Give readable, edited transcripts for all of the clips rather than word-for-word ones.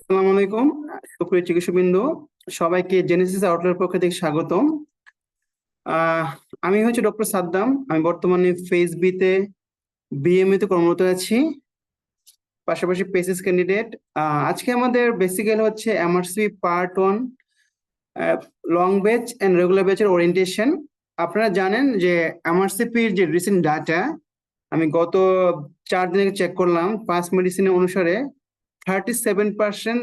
আসসালামু আলাইকুম। সুপ্রিয় চিকিৎসকবৃন্দ, সবাইকে জেনেসিস আউটলের পক্ষ থেকে স্বাগতম। আহ, আমি হচ্ছে ডক্টর সাদ্দাম। আমি বর্তমানে ফেজ বিতে বিএমএ তে কর্মরত আছি, পাশাপাশি পেসিস ক্যান্ডিডেট। আজকে আমাদের বেসিক্যালি হচ্ছে MRC part 1, long batch and regular ব্যাচের ওরিয়েন্টেশন। আপনারা জানেন যে এমআরসিপির যে রিসেন্ট ডাটা আমি গত 4 দিনে চেক করলাম, পাস মেডিসিন অনুসারে 37%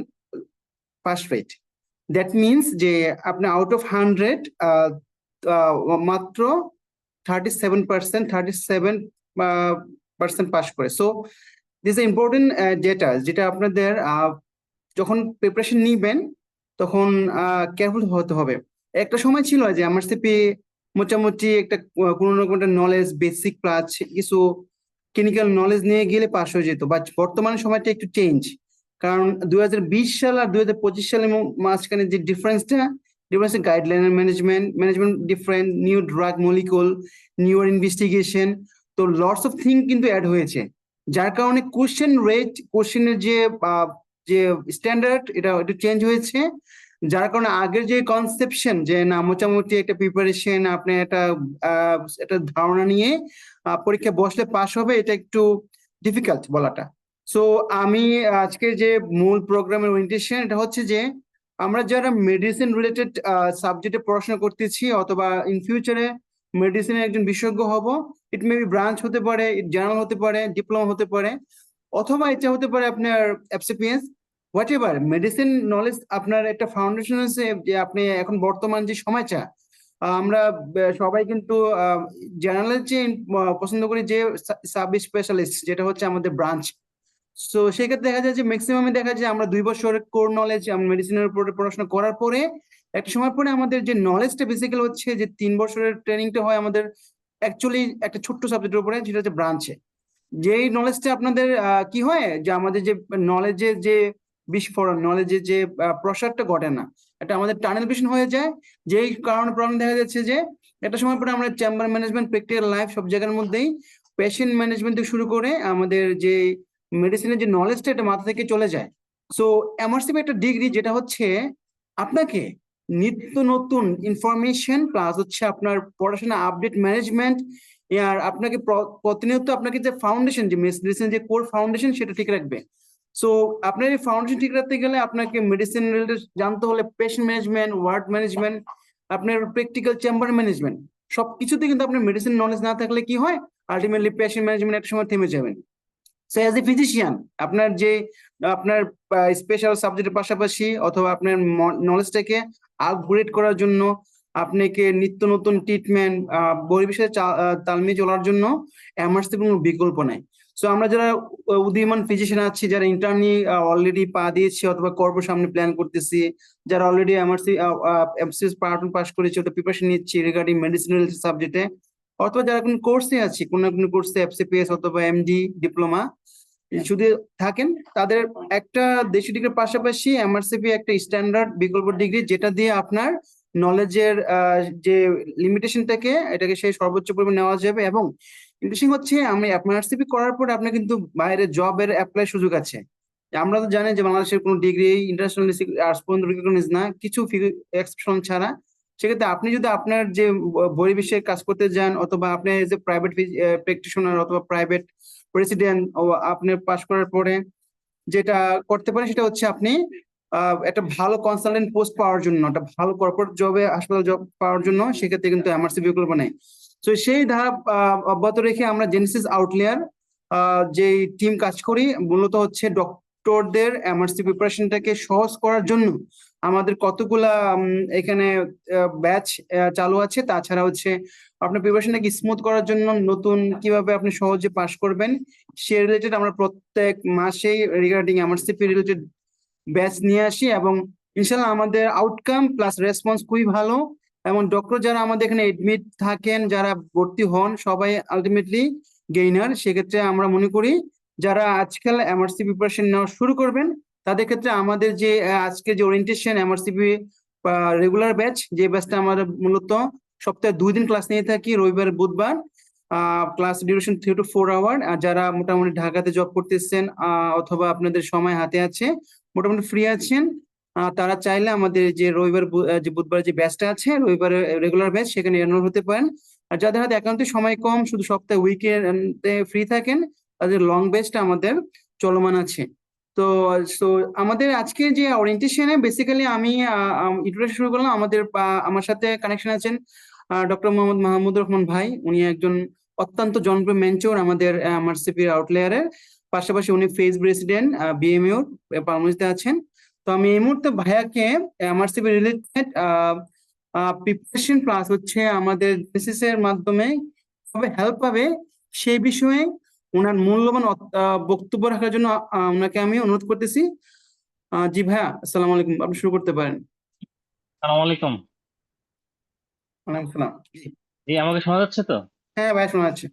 পাস রেট। দ্যাট মিনস যে আপনি আউট অফ 100 মাত্র 37% পাস করে। সো দিস ইম্পর্টেন্ট ডেটা, যেটা আপনাদের যখন প্রিপারেশন নিবেন তখন কেয়ারফুল হতে হবে। একটা সময় ছিল যে আমার সিপি মোটামুটি একটা কোনো রকম একটা নলেজ, বেসিক প্লাস কিছু ক্লিনিক্যাল নলেজ নিয়ে গেলে পাস হয়ে যেত, বাট বর্তমানে সময়টা একটু চেঞ্জ। কারণ 2020 সাল আর 2025 সালের মাঝখানে যে difference guideline management different, new drug molecule, নিউর ইনভেস্টিগেশন, তো লটস অফ থিং কিন্তু অ্যাড হয়েছে। যার কারণে কোশ্চেনের যে স্ট্যান্ডার্ড এটা একটু চেঞ্জ হয়েছে। যার কারণে আগের যে কনসেপশন যে না মোটামুটি একটা প্রিপারেশন, আপনি একটা ধারণা নিয়ে পরীক্ষা বসলে পাস হবে, এটা একটু ডিফিকাল্ট বলাটা। সো আমি আজকের যে মূল প্রোগ্রামের ওরিয়েন্টেশন এটা হচ্ছে যে আমরা যারা মেডিসিন রিলেটেড সাবজেক্টে পড়াশোনা করতেছি অথবা ইন ফিউচারে মেডিসিনের একজন বিশেষজ্ঞ হব, ইট মে বি ব্রাঞ্চ হতে পারে, জার্নাল হতে পারে, ডিপ্লোমা হতে পারে, অথবা এটা হতে পারে আপনার FCPS, what ever medicine knowledge আপনার একটা ফাউন্ডেশন আছে। যে আপনি এখন বর্তমান যে সময়টা আমরা সবাই কিন্তু জেনারেল যে পছন্দ করি যে সাব স্পেশালিস্ট, যেটা হচ্ছে আমাদের ব্রাঞ্চ। সো সেক্ষেত্রে দেখা যায় যে ম্যাক্সিমামে দেখা যায় আমরা 2 বছর কোর নলেজ মেডিসিনের উপরে পড়াশোনা করার পরে একটা সময় পরে আমাদের যে নলেজটা বেসিক্যালি হচ্ছে যে 3 বছরের ট্রেনিংটা হয় আমাদের অ্যাকচুয়ালি একটা ছোট্ট সাবজেক্টের উপরে, যেটা হচ্ছে ব্রাঞ্চে। যেই নলেজটা আপনাদের কি হয় যে আমাদের যে নলেজের যে বিস্ফোরণ, নলেজের যে প্রসারটা ঘটে না, এটা আমাদের টানেল ভিশন হয়ে যায়। যেই কারণে প্রবলেম দেখা যাচ্ছে যে একটা সময় পরে আমরা চেম্বার ম্যানেজমেন্ট, প্র্যাকটিক্যাল লাইফ সব জায়গার মধ্যেই পেশেন্ট ম্যানেজমেন্ট থেকে শুরু করে আমাদের যে মেডিসিনের যে নলেজটা এটা মাথা থেকে চলে যায়। সো এমআরসিপি একটা ডিগ্রি যেটা হচ্ছে আপনাকে নিত্য নতুন ইনফরমেশন প্লাস হচ্ছে আপনার পড়াশোনা আপডেট ম্যানেজমেন্ট, আর আপনাকে প্রতিনিয়ত আপনাকে যে ফাউন্ডেশন, যে মেডিসিন যে কোর ফাউন্ডেশন সেটা ঠিক রাখবে। সো আপনার এই ফাউন্ডেশন ঠিক রাখতে গেলে আপনাকে মেডিসিন রিলেটেড জানতে হলে পেশেন্ট ম্যানেজমেন্ট, ওয়ার্ড ম্যানেজমেন্ট, আপনার প্র্যাকটিক্যাল চেম্বার ম্যানেজমেন্ট, সবকিছুতে কিন্তু আপনার মেডিসিন নলেজ না থাকলে কি হয়, আলটিমেটলি পেশেন্ট ম্যানেজমেন্ট একটা সময় থেমে যাবেন। সো অ্যাজ এ ফিজিশিয়ান আপনার যে আপনার স্পেশাল সাবজেক্টের পাশাপাশি অথবা আপনার নলেজটাকে আপগ্রেড করার জন্য আপনাকে নিত্য নতুন ট্রিটমেন্ট পরিবেশের তাল মিলিয়ে চলার জন্য এমআরসি কোনো বিকল্প নাই। সো আমরা যারা উদীয়মান ফিজিশিয়ান আছি, যারা ইন্টার্নি অলরেডি পা দিয়েছি অথবা কর্পোর সামনে প্ল্যান করতেছি, যারা already MRC MCS part pass করেছি অথবা প্রিপারেশন নিচ্ছি রিগার্ডিং মেডিসিনাল সাবজেক্টে, অথবা যারা কোনো কোর্সে আছি, কোনো না কোনো কোর্সে এফসিপিএস অথবা এমডি ডিপ্লোমা যদি থাকেন, তাদের একটা দেশি ডিগ্রির পাশাপাশি এমআরসিপি একটা স্ট্যান্ডার্ড বিকল্প ডিগ্রি, যেটা দিয়ে আপনার নলেজের যে লিমিটেশনটাকে এটাকে সেই সর্বোচ্চ পরিমাণ নেওয়া যাবে। এবং ইন্টারেস্টিং হচ্ছে আমি এমআরসিপি করার পরে আপনার কিন্তু বাইরে জবের অ্যাপ্লাই সুযোগ আছে। আমরা তো জানি যে বাংলাদেশের কোনো ডিগ্রি ইন্টারন্যাশনাল আর্টস পর্যন্ত রিকগনাইজ না, কিছু এক্সেপশন ছাড়া। সেক্ষেত্রে আপনি যদি আপনার যে পরিবেশে কাজ করতে যান অথবা আপনি যে প্রাইভেট প্র্যাকটিশনার অথবা প্রাইভেট প্রেসিডেন্ট আপনি পাশ করার পরে যেটা করতে পারেন সেটা হচ্ছে আপনি একটা ভালো কনসালটেন্ট পোস্ট পাওয়ার জন্য, একটা ভালো কর্পোরেট জবে, হাসপাতাল জব পাওয়ার জন্য সেক্ষেত্রে কিন্তু এমআরসি বিকল্প নেই। তো সেই ধারা অব্যাহত রেখে আমরা জেনেসিস আউটলেয়ার যে টিম কাজ করি, মূলত হচ্ছে ডক্টরদের এমআরসি প্রিপারেশনটাকে সহজ করার জন্য আমাদের কতগুলা এখানে ব্যাচ চালু আছে। তাছাড়া হচ্ছে আপনার প্রিপারেশনটাকে স্মুথ করার জন্য নতুন কিভাবে আপনি সহজে পাশ করবেন সে রিলেটেড আমরা প্রত্যেক মাসেই রিগার্ডিং এমআরসিপি রিলেটেড ব্যাচ নিয়ে আসি, এবং ইনশাল্লাহ আমাদের আউটকাম প্লাস রেসপন্স খুবই ভালো। এবং ডক্টর যারা আমাদের এখানে এডমিট থাকেন, যারা ভর্তি হন, সবাই আলটিমেটলি গেইনার। সেক্ষেত্রে আমরা মনে করি যারা আজকাল এমআরসি প্রিপারেশন নেওয়া শুরু করবেন তাদের ক্ষেত্রে আমাদের যে আজকে যে ওরিয়েন্টেশন এমআরসিপি রেগুলার ব্যাচ, যে ব্যাচটা আমাদের মূলত সপ্তাহে 2 দিন ক্লাস নিয়ে থাকি, রবিবার বুধবার, ক্লাস ডিউরেশন 3 to 4 আওয়ার। আর যারা মোটামুটি ঢাকাতে জব করতেছেন অথবা আপনাদের সময় হাতে আছে, মোটামুটি ফ্রি আছেন, তারা চাইলে আমাদের যে রবিবার যে বুধবার যে ব্যাচটা আছে, রবিবারে রেগুলার ব্যাচ, সেখানে এনরোল হতে পারেন। আর যাদের হাতে একান্তই সময় কম, শুধু সপ্তাহে উইকেন্ডে ফ্রি থাকেন, তাদের লং ব্যাচটা আমাদের চলমান আছে। তো তো আমাদের আজকে যে ওরিয়েন্টেশনে বেসিক্যালি আমি ইন্ট্রোডাকশন শুরু করলাম। আমার সাথে কানেকশন আছেন ডক্টর মোহাম্মদ মাহমুদুর রহমান ভাই। উনি একজন অত্যন্ত জনপ্রিয় মেন্টর আমাদের এমআরসিপি আউটলেয়ারের। পাশাপাশি উনি ফেজ প্রেসিডেন্ট বিএমইউ পারমিতে আছেন। তো আমি এই মুহূর্তে ভাইয়াকে এমআরসিপি রিলেটেড প্রিপারেশন প্লাস হচ্ছে আমাদের থিসিস এর মাধ্যমে কিভাবে হেল্প পাবে সেই বিষয়ে ওনার মূল্যবান বক্তব্য রাখার জন্য ওনাকে আমি অনুরোধ করতেছি। জি ভাইয়া, আসসালামু আলাইকুম, আপনি শুরু করতে পারেন। সালাম আলাইকুম। ওয়ালাইকুম আসসালাম। জি। জি, আমাকে শোনা যাচ্ছে তো? হ্যাঁ ভাইয়া, শোনা যাচ্ছে।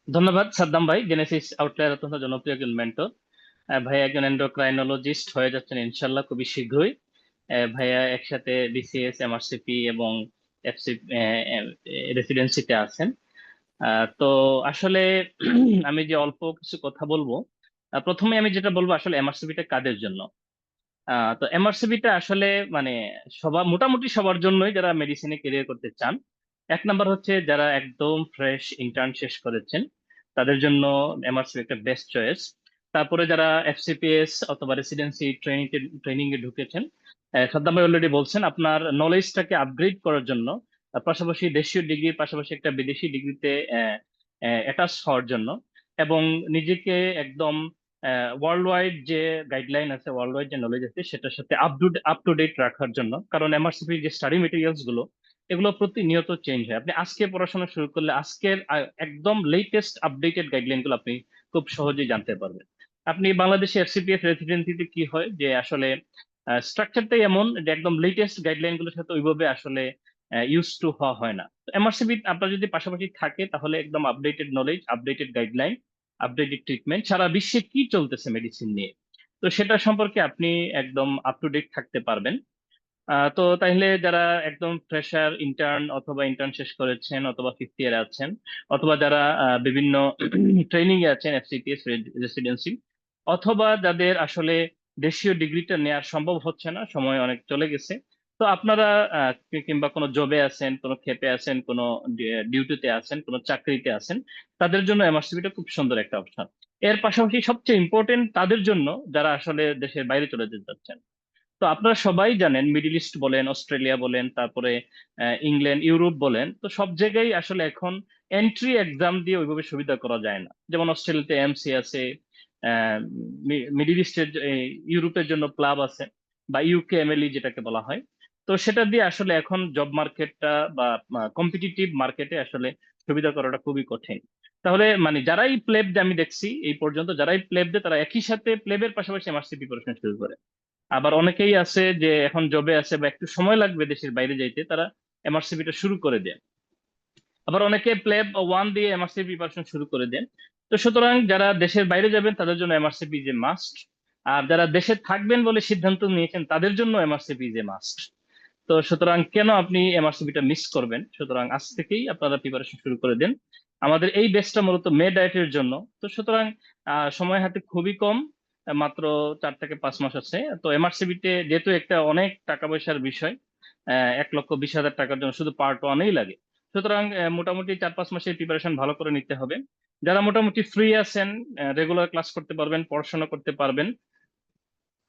ধন্যবাদ সাদ্দাম ভাই। জেনেসিস আউটলায়ার অত্যন্ত জনপ্রিয় একজন মেন্টর। ভাই একজন এন্ডোক্রাইনোলজিস্ট হয়ে যাচ্ছেন ইনশাল্লাহ খুবই শীঘ্রই। ভাইয়া একসাথে বিসিএস, এমআরসিপি এবং এফসি রেসিডেন্সিতে আছেন। তো আসলে আমি যে অল্প কিছু কথা বলবো, প্রথমে আমি যেটা বলবো আসলে এমআরসিপিটা কাদের জন্য। তো এমআরসিপিটা আসলে মানে সবার, মোটামুটি সবার জন্যই যারা মেডিসিনে ক্যারিয়ার করতে চান। এক নাম্বার হচ্ছে যারা একদম ফ্রেশ ইন্টার্ন শেষ করেছেন, তাদের জন্য এমআরসিপি একটা বেস্ট চয়েস। তারপরে যারা এফসিপিএস অথবা রেসিডেন্সি ট্রেনিং এ ঢুকেছেন, সাদ্দাম ভাই অলরেডি বলছেন আপনার নলেজটাকে আপগ্রেড করার জন্য, পাশাপাশি দেশীয় ডিগ্রির পাশাপাশি একটা বিদেশি ডিগ্রিতে অ্যাটাচ হওয়ার জন্য, এবং নিজেকে একদম ওয়ার্ল্ড ওয়াইড যে গাইডলাইন আছে, ওয়ার্ল্ড ওয়াইড যে নলেজ আছে সেটার সাথে আপ টু ডেট রাখার জন্য। কারণ এমআরসিপি যে স্টাডি মেটেরিয়ালস গুলো, এগুলো প্রতিনিয়ত চেঞ্জ হয়। আপনি আজকে পড়াশোনা শুরু করলে আজকের একদম লেটেস্ট আপডেটেড গাইডলাইন গুলো আপনি খুব সহজেই জানতে পারবেন। আপনি বাংলাদেশে এফসিপিএস রেসিডেন্সিতে কি হয় যে আসলে স্ট্রাকচারটাই এমন যে একদম লেটেস্ট গাইডলাইন গুলোর সাথে ওইভাবে আসলে ইউজ টু হওয়া হয় না। এমআরসিপি আপনার যদি পাশাপাশি থাকে তাহলে একদম updated knowledge, updated guideline, updated treatment, সারা বিশ্বে কি চলতেছে মেডিসিন নিয়ে, তো সেটা সম্পর্কে আপনি একদম আপ টু ডেট থাকতে পারবেন। তো তাইলে যারা একদম ফ্রেশার ইন্টার্ন অথবা ইন্টার্ন শেষ করেছেন অথবা ফিফথ ইয়ারে আছেন, অথবা যারা বিভিন্ন ট্রেনিং এ আছেন, এফসিপিএস রেসিডেন্সি, অথবা যাদের আসলে দেশীয় ডিগ্রিটা নেওয়ার সম্ভব হচ্ছে না, সময় অনেক চলে গেছে, তো আপনারা কিংবা কোনো জবে আছেন, কোনো ক্ষেপে আছেন, কোনো ডিউটিতে আছেন, কোনো চাকরিতে আছেন, তাদের জন্য এমআরসিপিটা খুব সুন্দর একটা অপশন। এর পাশাপাশি সবচেয়ে ইম্পর্টেন্ট তাদের জন্য যারা আসলে দেশের বাইরে চলে যেতে চাচ্ছেন। তো আপনারা সবাই জানেন মিডল ইস্ট বলেন, অস্ট্রেলিয়া বলেন, তারপরে ইংল্যান্ড, ইউরোপ বলেন, তো সব জায়গায় আসলে এখন এন্ট্রি এক্সাম দিয়ে ওইভাবে সুবিধা করা যায় না। যেমন অস্ট্রেলিয়াতে এমসি আছে, মিডল ইস্টের ইউরোপের জন্য ক্লাব আছে, বা ইউকে এমএলই যেটাকে বলা হয়। তো সেটা দিয়ে আসলে এখন জব মার্কেটটা বা কম্পিটিটিভ মার্কেটে আসলে সুবিধা করাটা খুবই কঠিন। তাহলে মানে যারাই প্লেব আমি দেখছি এই পর্যন্ত, যারাই প্লেব দেয় তারা একই সাথে প্লেবের পাশাপাশি এমআরসি প্রিপারেশন শুরু করে। আবার অনেকেই আছে যে এখন জবে আছে বা একটু সময় লাগবে দেশের বাইরে যাইতে, তারা এমআরসিপিটা শুরু করে দেন। আবার অনেকে প্লেব ওয়ান দিয়ে এমআরসিপি প্রিপারেশন শুরু করে দেন। তো সুতরাং যারা দেশের বাইরে যাবেন তাদের জন্য এমআরসিপি যে মাস্ট, আর যারা দেশে থাকবেন বলে সিদ্ধান্ত নিয়েছেন তাদের জন্য এমআরসিপি যে মাস্ট। তো সুতরাং কেন আপনি এমআরসিপিটা মিস করবেন? সুতরাং আজ থেকেই আপনারা প্রিপারেশন শুরু করে দেন। আমাদের এই বেচটা মূলত মে ডায়েটের জন্য। তো সুতরাং সময় হাতে খুবই কম, মাত্র 4 থেকে 5 মাস আছে। তো এমআরসিপিতে যেহেতু একটা অনেক টাকা পয়সার বিষয়, 1,20,000 টাকার জন্য শুধু পার্ট ওয়ানেই লাগে। সুতরাং মোটামুটি 4-5 মাসের প্রিপারেশন ভালো করে নিতে হবে। যারা মোটামুটি ফ্রি আছেন, রেগুলার ক্লাস করতে পারবেন, পড়াশোনা করতে পারবেন,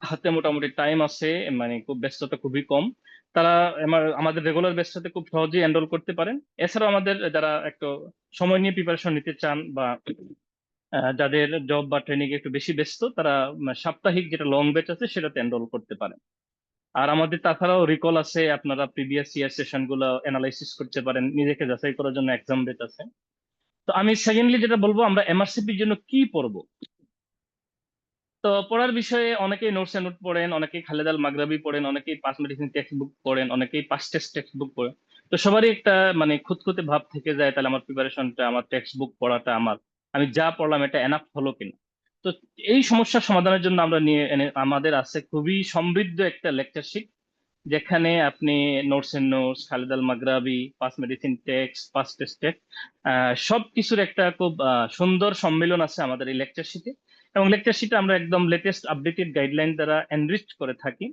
হাতে মোটামুটি টাইম আছে, মানে খুব ব্যস্ততা খুবই কম, তারা আমাদের রেগুলার ব্যাচটাতে খুব সহজেই এনরোল করতে পারেন। এছাড়াও আমাদের যারা একটু সময় নিয়ে প্রিপারেশন নিতে চান, বা যাদের জব বা ট্রেনিং একটু বেশি ব্যস্ত, তারা সাপ্তাহিক যেটা লং ব্যাচ আছে সেটাতে এনরোল করতে পারেন। আর আমাদের তাছাড়াও রিকল আছে, আপনারা প্রিভিয়াস ইয়ার সেশন গুলো অ্যানালাইসিস করতে পারেন, নিজেকে যাচাই করার জন্য এক্সাম ব্যাচ আছে। তো আমি সেকেন্ডলি যেটা বলবো, আমরা এমআরসিপির জন্য কি পড়বো। তো পড়ার বিষয়ে অনেকেই নোটস এন্ড নোট পড়েন, অনেকেই খালেদ আল মাগরাবি পড়েন, অনেকেই পাস মেডিসিন টেক্সট বুক পড়েন, অনেকেই পাস টেস্ট টেক্সট বুক পড়েন। তো সবারই একটা মানে খুঁতখুঁতে ভাব থেকে যায়, তাহলে আমার প্রিপারেশনটা, আমার টেক্সট বুক পড়াটা, আমি যা পড়লাম এটা এনাফ হলো কিনা। তো এই সমস্যার সমাধানের জন্য আমরা নিয়ে আমাদের আছে খুবই সমৃদ্ধ একটা লেকচার শিট, যেখানে আপনি notes and notes, Khalid al Maghrabi, pass medicine text, pass test সব কিছুর একটা খুব সুন্দর সম্মিলন আছে আমাদের এই লেকচার শিটে। এবং লেকচার শিটে আমরা একদম লেটেস্ট আপডেটেড গাইডলাইন দ্বারা এনরিচ করে থাকি।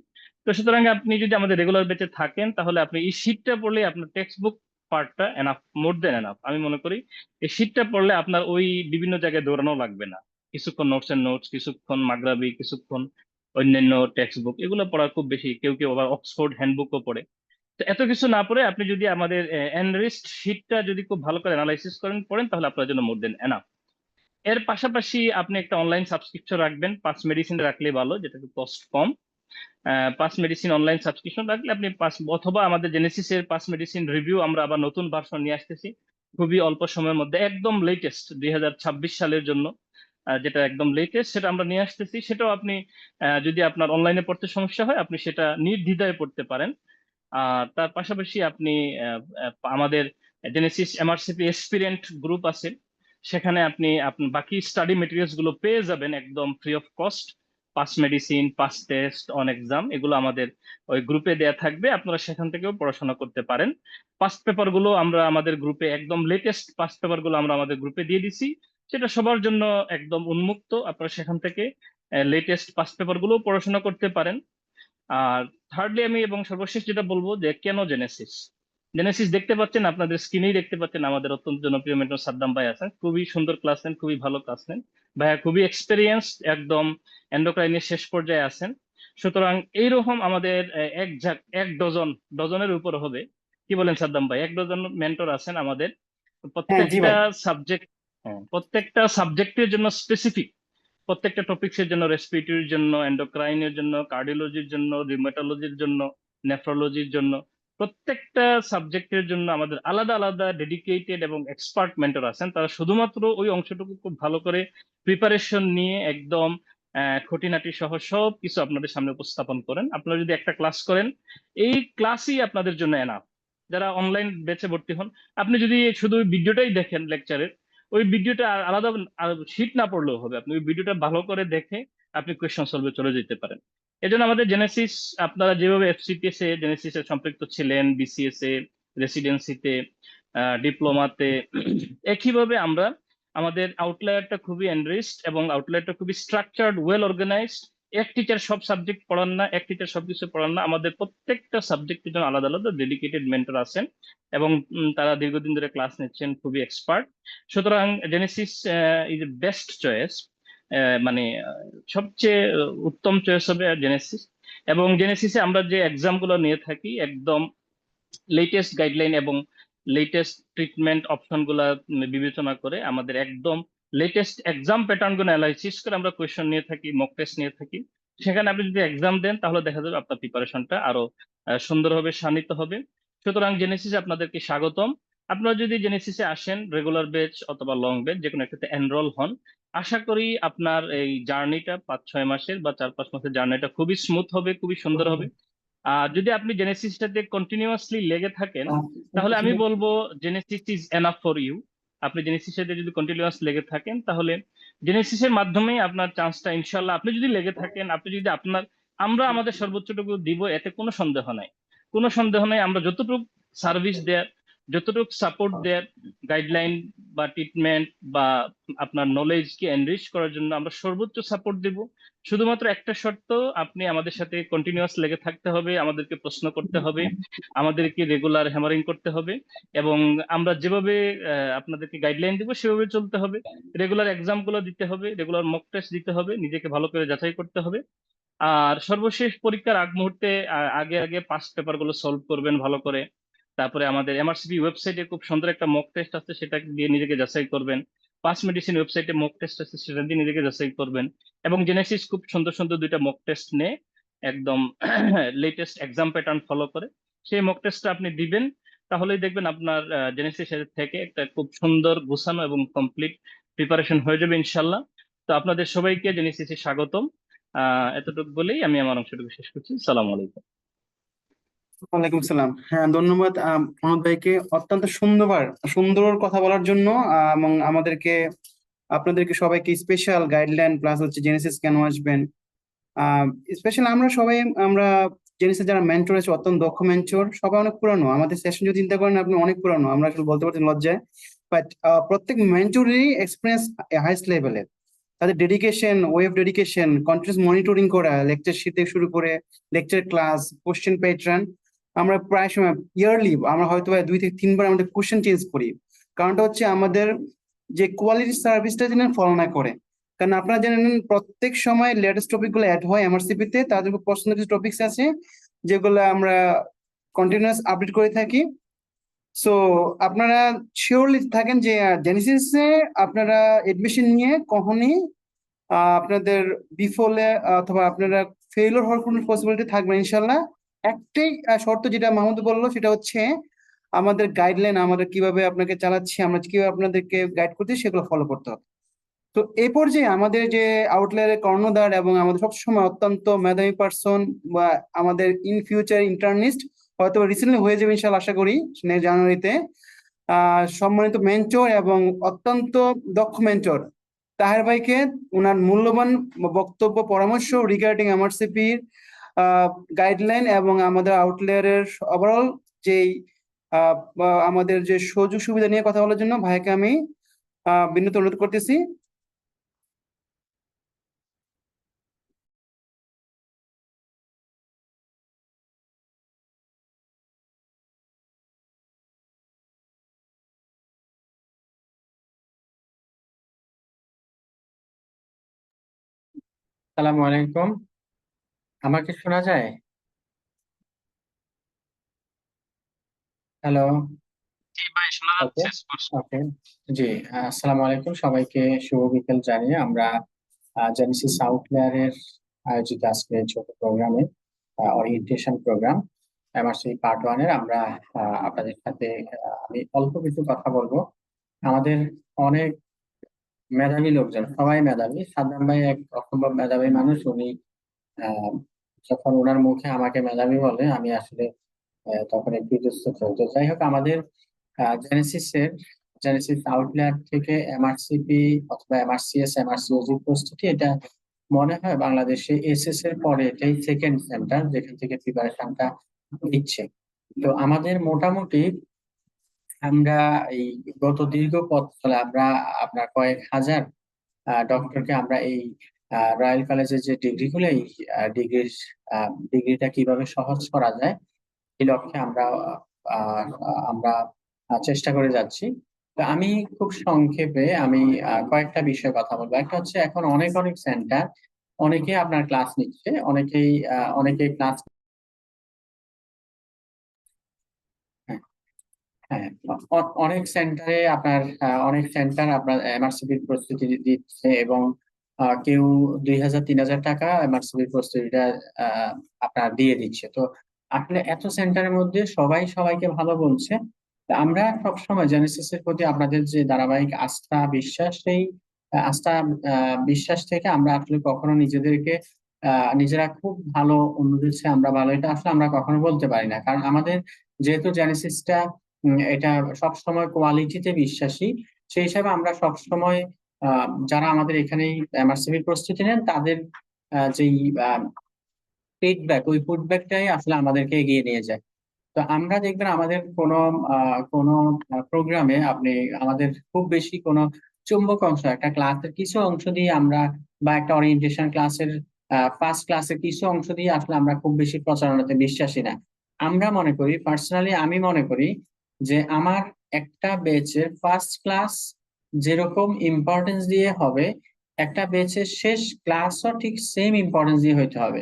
তো সুতরাং আপনি যদি আমাদের রেগুলার ব্যাচে থাকেন, তাহলে আপনি এই শিটটা পড়লে আপনার টেক্সট বুক পার্টটা এনাফ, মোর দেন এনাফ। আমি মনে করি এই শিটটা পড়লে আপনার ওই বিভিন্ন জায়গায় দৌড়ানো লাগবে না। কিছুক্ষণ নোটস এন্ড নোটস, কিছুক্ষণ মাগরাবি, কিছুক্ষণ অন্যান্য টেক্সট বুক, এগুলো পড়া খুব বেশি, কেউ কেউ আবার অক্সফোর্ড হ্যান্ডবুকও পড়ে। তো এত কিছু না পড়ে আপনি যদি আমাদের এনরিচড শিটটা যদি খুব ভালো করে অ্যানালাইসিস করেন পড়েন, তাহলে আপনার জন্য মোর দেন এনাফ। এর পাশাপাশি আপনি একটা অনলাইন সাবস্ক্রিপশন রাখবেন, পাস মেডিসিন রাখলে ভালো, যেটা কস্ট কম। পাস মেডিসিন অনলাইন সাবস্ক্রিপশন রাখলে আপনি পাস, অথবা আমাদের জেনেসিস এর পাস মেডিসিন রিভিউ আমরা আবার নতুন ভার্সন নিয়ে আসতেছি খুবই অল্প সময়ের মধ্যে, একদম লেটেস্ট 2026 সালের জন্য। যেটা একদম লেটেস্ট সেটা আমরা নিয়ে আসতেছি। সেটাও আপনি যদি আপনার অনলাইনে পড়তে সমস্যা হয়, আপনি সেটা নির্দ্বিধায় পড়তে পারেন। আর তার পাশাপাশি আপনি আমাদের জেনেসিস এমআরসিপি এক্সপিরিয়েন্ট গ্রুপ আছে, সেখানে আপনি আপনার বাকি স্টাডি মেটেরিয়ালস গুলো পেয়ে যাবেন একদম free of cost. Pass medicine, pass test, on exam, এগুলো আমাদের ওই গ্রুপে দেয়া থাকবে, আপনারা সেখান থেকেও পড়াশোনা করতে পারেন। পাস্ট পেপার গুলো আমরা আমাদের গ্রুপে, একদম লেটেস্ট পাস্ট পেপার গুলো আমরা আমাদের গ্রুপে দিয়ে দিছি, সেটা সবার জন্য একদম উন্মুক্ত। আপনারা সেখান থেকে লেটেস্ট পাস্ট পেপার গুলো পড়াশোনা করতে পারেন। আর থার্ডলি আমি এবং সর্বশেষ যেটা বলবো, যে কেন জেনেসিস। জেনেসিস দেখতে পাচ্ছেন, আপনাদের স্ক্রিনেই দেখতে পাচ্ছেন, আমাদের অত্যন্ত জনপ্রিয় মেন্টর সাদ্দাম ভাই আছেন, খুবই সুন্দর ক্লাস নেন, খুবই ভালো ক্লাস নেন। ভাইয়া খুবই এক্সপেরিয়েন্স, একদম এন্ডোক্রাইনের শেষ পর্যায়ে আছেন। সুতরাং এইরকম আমাদের এক ডজন, ডজনের উপর হবে, কি বলেন সাদ্দাম ভাই, এক ডজন মেন্টর আছেন আমাদের। হ্যাঁ জি প্রত্যেকটা ভাই। সাবজেক্ট, প্রত্যেকটা সাবজেক্টের জন্য স্পেসিফিক, প্রত্যেকটা টপিক্সের জন্য, রেসপিরেটরির জন্য, এন্ডোক্রাইনের জন্য, কার্ডিওলজির জন্য, রিউমাটোলজির জন্য, নেফ্রোলজির জন্য, প্রত্যেকটা সাবজেক্টের জন্য আমাদের আলাদা আলাদা ডেডিকেটেড এবং এক্সপার্ট মেন্টর আছেন। তারা শুধুমাত্র ওই অংশটুকু খুব ভালো করে প্রিপারেশন নিয়ে একদম খুঁটিনাটি সহ সব কিছু আপনাদের সামনে উপস্থাপন করেন। আপনারা যদি একটা ক্লাস করেন, এই ক্লাসই আপনাদের জন্য এনাফ। যারা অনলাইন ব্যাচে ভর্তি হন, আপনি যদি শুধু ভিডিওটাই দেখেন লেকচারের, ওই ভিডিওটা আলাদা শীট না পড়লেও হবে, আপনি ওই ভিডিওটা ভালো করে দেখে আপনি কোয়েশ্চন সলভে চলে যেতে পারেন। এই জন্য আমাদের জেনেসিস, আপনারা যেভাবে এফসিপিএস এ জেনেসিস এ সম্পৃক্ত ছিলেন, বিসিএস এ, রেসিডেন্সিতে, ডিপ্লোমাতে, একইভাবে আমরা আমাদের আউটলায়ারটা খুবই এনরিচড এবং আউটলায়ারটা খুবই স্ট্রাকচার্ড, ওয়েল অর্গানাইজড। এক টিচার সব সাবজেক্ট পড়ান না, এক টিচার সবকিছু পড়ান না, আমাদের প্রত্যেকটা সাবজেক্টের জন্য আলাদা আলাদা ডেডিকেটেড মেন্টর আছেন এবং তারা দীর্ঘদিন ধরে ক্লাস নিচ্ছেন, খুবই এক্সপার্ট। সুতরাং Genesis is a best choice, মানে সবচেয়ে উত্তম চয়েস হবে জেনেসিস। এবং জেনেসিসে আমরা যে এক্সাম গুলো নিয়ে থাকি, একদম লেটেস্ট গাইডলাইন এবং লেটেস্ট ট্রিটমেন্ট অপশন গুলা বিবেচনা করে, আমাদের একদম লেটেস্ট এক্সাম প্যাটার্ন গুলো অ্যানালাইসিস করে আমরা কোয়েশ্চেন নিয়ে থাকি, মক টেস্ট নিয়ে থাকি। সেখানে আপনি যদি এক্সাম দেন, তাহলে দেখা যাবে আপনার প্রিপারেশনটা আরো সুন্দর হবে, শানিত হবে। সুতরাং জেনেসিসে আপনাদেরকে স্বাগতম। আপনারা যদি জেনেসিসে আসেন, রেগুলার ব্যাচ অথবা লং ব্যাচ যে কোনো একটাতে এনরোল হন, আশা করি আপনার এই জার্নিটা 5-6 মাসের বা 4-5 মাসের জার্নিটা খুবই স্মুথ হবে, খুবই সুন্দর হবে। আর যদি আপনি জেনেসিসটাতে কন্টিনিউয়াসলি লেগে থাকেন, তাহলে আমি বলবো Genesis is enough for you. আপনি জেনেসিসের সাথে যদি কন্টিনিউয়াস লেগে থাকেন, তাহলে জেনেসিসের মাধ্যমেই আপনার চান্সটা ইনশাল্লাহ, আপনি যদি লেগে থাকেন, আপনি যদি আপনার, আমরা আমাদের সর্বোচ্চটুকু দিব, এতে কোনো সন্দেহ নাই, কোনো সন্দেহ নাই। আমরা যতটুকু সার্ভিস দেয়ার, যতটুকু সাপোর্ট দেয়ার, গাইডলাইন বা ট্রিটমেন্ট বা আপনার নলেজকে এনরিচ করার জন্য আমরা সর্বোচ্চ সাপোর্ট দেব। শুধুমাত্র একটা শর্ত, আপনি আমাদের সাথে কন্টিনিউয়াস লেগে থাকতে হবে, আমাদেরকে প্রশ্ন করতে হবে, আমাদেরকে রেগুলার হ্যামারিং করতে হবে, এবং আমরা যেভাবে আপনাদেরকে গাইডলাইন দিব সেভাবে চলতে হবে। রেগুলার এক্সাম গুলো দিতে হবে, রেগুলার মক টেস্ট দিতে হবে, নিজেকে ভালো করে যাচাই করতে হবে। আর সর্বশেষ পরীক্ষার আগ মুহূর্তে আগে আগে পাস্ট পেপার গুলো সলভ করবেন ভালো করে। তারপরে আমাদের এমআরসিপি ওয়েবসাইটে খুব সুন্দর একটা মক টেস্ট আছে, সেটা দিয়ে নিজেকে যাচাই করবেন। পাস মেডিসিন ওয়েবসাইটে মক টেস্ট আছে, সেটা দিয়ে নিজেকে যাচাই করবেন। এবং জেনেসিস খুব সুন্দর সুন্দর 2টা মক টেস্ট নিয়ে, একদম লেটেস্ট এক্সাম প্যাটার্ন ফলো করে সেই মক টেস্টটা আপনি দিবেন। তাহলেই দেখবেন আপনার জেনেসিস থেকে একটা খুব সুন্দর গোছানো এবং কমপ্লিট প্রিপারেশন হয়ে যাবে ইনশাল্লাহ। তো আপনাদের সবাইকে জেনেসিসে স্বাগতম। এতটুকু বলেই আমি আমার অংশটুকু শেষ করছি। সালাম আলাইকুম। ওয়ালাইকুম সালাম। হ্যাঁ, ধন্যবাদ প্রণব ভাইকে অত্যন্ত সুন্দর কথা বলার জন্য, এবং আমাদেরকে, আপনাদেরকে সবাইকে স্পেশাল গাইডলাইন প্লাস হচ্ছে জেনেসিস কেন আসবেন, স্পেশাল আমরা সবাই, আমরা জেনিসের যারা মেন্টর আছে অত্যন্ত দক্ষ মেন্টর, সবাই অনেক পুরানো। আমাদের সেশন যদি চিন্তা করেন আপনি অনেক পুরানো, আমরা আসলে বলতে পারছি লজ্জায়। বাট প্রত্যেক মেন্টরেরই এক্সপিরিয়েন্স হাইস্ট লেভেলের। তাদের dedication, way of dedication, continuous monitoring করা, লেকচার শিট থেকে শুরু করে লেকচার ক্লাস, কোশ্চেন প্যাটার্ন। আমরা প্রায় সময় ইয়ারলি আমরা হয়তো বা 2 থেকে 3 বার আমাদের কোশ্চেন চেঞ্জ করি। কারণটা হচ্ছে আমাদের যে কোয়ালিটি সার্ভিসটা যেন ফলো না করে। কারণ আপনারা জানেন প্রত্যেক সময় লেটেস্ট টপিক গুলো অ্যাড হয় এমআরসিপি তে, তাদের উপর পছন্দের কিছু টপিকস আছে যেগুলো আমরা কন্টিনিউয়াস আপডেট করে থাকি। সো আপনারা শিওরলি থাকেন যে জেনেসিসে আপনারা এডমিশন নিয়ে কখনই আপনাদের বিফলে অথবা আপনারা ফেইলিওর হওয়ার কোনো পসিবিলিটি থাকবে না ইনশাল্লাহ। একটাই শর্ত যেটা মাহমুদ বললো সেটা হচ্ছে আমাদের গাইডলাইন, আমাদের কিভাবে আপনাকে চালাচ্ছি, আমরা কিভাবে আপনাদেরকে গাইড করছি সেগুলো ফলো করতে হবে। তো এই পর্যায়ে আমাদের যে আউটলায়ারের কর্ণধার এবং আমাদের সবসময় অত্যন্ত মেধাবী পার্সন বা আমাদের ইন ফিউচার ইন্টার্নিস্ট, হয়তো রিসেন্টলি হয়ে যাবে ইনশাল্লাহ আশা করি জানুয়ারিতে, সম্মানিত মেন্টর এবং অত্যন্ত দক্ষ মেন্টর তাহের ভাইকে ওনার মূল্যবান বক্তব্য পরামর্শ রিগার্ডিং এমআরসিপির গাইডলাইন এবং আমাদের আউটলেয়ারের ওভারঅল যেই বা আমাদের যে সুযোগ সুবিধা নিয়ে কথা বলার জন্য ভাইকে আমি বিনীত অনুরোধ করতেছি। সালামু আলাইকুম। আমাকে শোনা যায়? হ্যালো। জি ভাই, শোনা ওকে যাচ্ছে স্পষ্ট। ওকে। জি, আসসালামু আলাইকুম সবাইকে, শুভ বিকেল জানিয়ে আমরা জেনেসিস আউটলায়ারের আয়োজিত আজকে ছোট প্রোগ্রামে ওরিয়েন্টেশন প্রোগ্রাম এমআরসি পার্ট 1 এর আমরা আপনাদের সাথে আমি অল্প কিছু কথা বলবো। আমাদের অনেক মেধাবী লোকজন, সবাই মেধাবী। সাদ্দাম ভাই এক অসম্ভব মেধাবী মানুষ। উনি আহ, যখন ওনার মুখে আমাকে মেধাবী বলে আমি আসলে তখন একটু ইতস্তত হই। তো যাই হোক, আমাদের জেনেসিস আউটলেয়ার থেকে এমআরসিপি অথবা এমআরসিএস এমআরসিওজি প্রস্তুতি, এটা মনে হয় বাংলাদেশে এসএস এর পরে এটাই সেকেন্ড সেন্টার যেখান থেকে প্রিপারেশনটা দিচ্ছে। তো আমাদের মোটামুটি আমরা এই গত দীর্ঘ পথ চলে আমরা আপনার কয়েক হাজার ডক্টরকে আমরা এই রয়্যাল কলেজের যে ডিগ্রিগুলো, এই ডিগ্রিটা কিভাবে সহজ করা যায় এই লক্ষ্যে আহ, আমরা চেষ্টা করে যাচ্ছি। তো আমি খুব সংক্ষেপে আমি কয়েকটা বিষয়ে কথা বলবো। একটা হচ্ছে এখন অনেক অনেক সেন্টার, অনেকে আপনার ক্লাস নিচ্ছে, অনেকেই ক্লাস, হ্যাঁ, অনেক সেন্টার আপনার এমআরসিপির প্রস্তুতি দিচ্ছে এবং কেউ 2,000-3,000 টাকা এমআরসিপির প্রস্তুতিটা আপনার দিয়ে দিচ্ছে। তো আসলে এত সেন্টারের মধ্যে সবাই সবাইকে ভালো বলছে। তা আমরা সবসময় জেনেসিস এর প্রতি আপনাদের যে ধারাবাহিক আস্থা বিশ্বাস, সেই বিশ্বাস থেকে আমরা আসলে কখনো নিজেদেরকে নিজেরা খুব ভালো, অন্যদের চেয়ে আমরা ভালো, এটা আসলে আমরা কখনো বলতে পারি না। কারণ আমাদের যেহেতু জেনেসিসটা এটা সবসময় কোয়ালিটিতে বিশ্বাসী, সেই হিসাবে আমরা সবসময় যারা আমাদের এখানে এমআরসিপির প্রস্তুতি নেন তাদের যেই ফিডব্যাক, ওই ফিডব্যাকটাই আসলে আমাদেরকে এগিয়ে নিয়ে যায়। তো আমরা দেখবেন আমাদের কোনো প্রোগ্রামে আপনি আমাদের খুব বেশি কোনো চুম্বক অংশ, একটা ক্লাসের কিছু অংশ দিয়ে আমরা, বা একটা ওরিয়েন্টেশন ক্লাসের ফার্স্ট ক্লাসের কিছু অংশ দিয়ে আসলে আমরা খুব বেশি প্রচারণাতে বিশ্বাসী না। আমরা মনে করি, পার্সোনালি আমি মনে করি যে আমার একটা ব্যাচের ফার্স্ট ক্লাস যেরকম ইম্পর্টেন্স দিয়ে হবে, একটা ব্যাচের শেষ ক্লাসও ঠিক সেম ইম্পর্টেন্স দিয়ে হইতে হবে।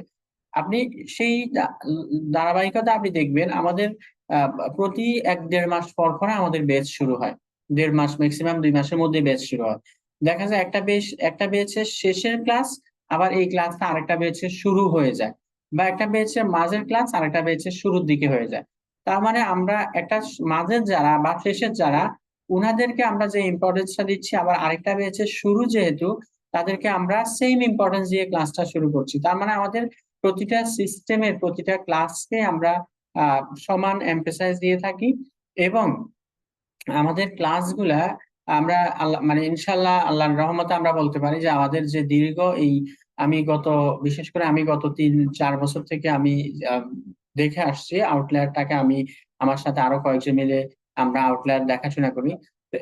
আপনি সেই ধারাবাহিকতা আপনি দেখবেন আমাদের প্রতি 1-1.5 মাস পর পর আমাদের ব্যাচ শুরু হয়। 1.5 মাস, ম্যাক্সিমাম 2 মাসের মধ্যে ব্যাচ শুরু হয়। দেখা যায় একটা ব্যাচের শেষের ক্লাস আবার এই ক্লাসটা আরেকটা ব্যাচের শুরু হয়ে যায়, বা একটা ব্যাচের মাঝের ক্লাস আরেকটা ব্যাচের শুরুর দিকে হয়ে যায়। তার মানে আমরা একটা মাঝের যারা বা শেষের যারা, উনাদেরকে আমরা যে ইম্পর্টেন্সটা দিচ্ছি, আবার আরেকটা ব্যাচের শুরু যেহেতু, তাদেরকে আমরা সেম ইম্পর্টেন্স দিয়ে ক্লাসটা শুরু করছি। তার মানে আমাদের প্রতিটা সিস্টেমের প্রতিটা ক্লাসকে আমরা সমান এমফেসাইজ দিয়ে থাকি। এবং আমাদের ক্লাসগুলা আমরা আল্লাহ মানে ইনশাল্লাহ আল্লাহর রহমতে আমরা বলতে পারি যে আমাদের যে দীর্ঘ এই বিশেষ করে আমি গত 3-4 বছর থেকে আমি আহ, দেখে আসছি আউটলায়ারটাকে। আমি আমার সাথে আরো কয়েকজন মিলে আমরা আউটলায়ার দেখাশোনা করি। তো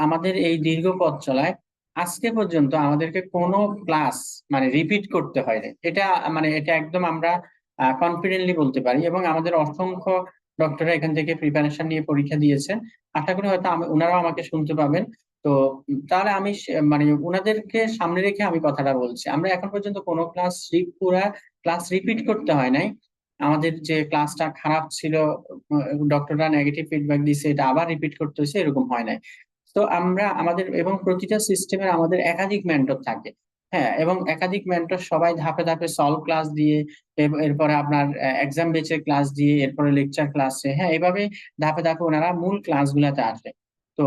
আমাদের এই দীর্ঘ পথ চলায় আজকে পর্যন্ত আমাদেরকে কোনো ক্লাস মানে রিপিট করতে হয়নি। এটা একদম আমরা কনফিডেন্টলি বলতে পারি, এবং আমাদের অসংখ্য ডক্টররা এখান থেকে প্রিপারেশন নিয়ে পরীক্ষা দিয়েছেন। আশা করি হয়তো ওনারাও আমাকে শুনতে পাবেন। তো তাহলে আমি মানে ওনাদেরকে সামনে রেখে আমি কথাটা বলছি। আমরা এখন পর্যন্ত কোনো পুরা ক্লাস রিপিট করতে হয় নাই। আমাদের যে ক্লাসটা খারাপ ছিল, ডক্টররা নেগেটিভ ফিডব্যাক দিয়েছে, এটা আবার রিপিট করতে হয়েছে, এরকম হয় নাই। তো এবং প্রতিটা সিস্টেমের আমাদের একাধিক মেন্টর থাকে। হ্যাঁ, এবং একাধিক মেন্টর সবাই ধাপে ধাপে সলভ ক্লাস দিয়ে, এরপরে আপনার এক্সাম বেচের ক্লাস দিয়ে, এরপরে লেকচার ক্লাসে, হ্যাঁ, এভাবে ধাপে ধাপে ওনারা মূল ক্লাসগুলোতে আসে। তো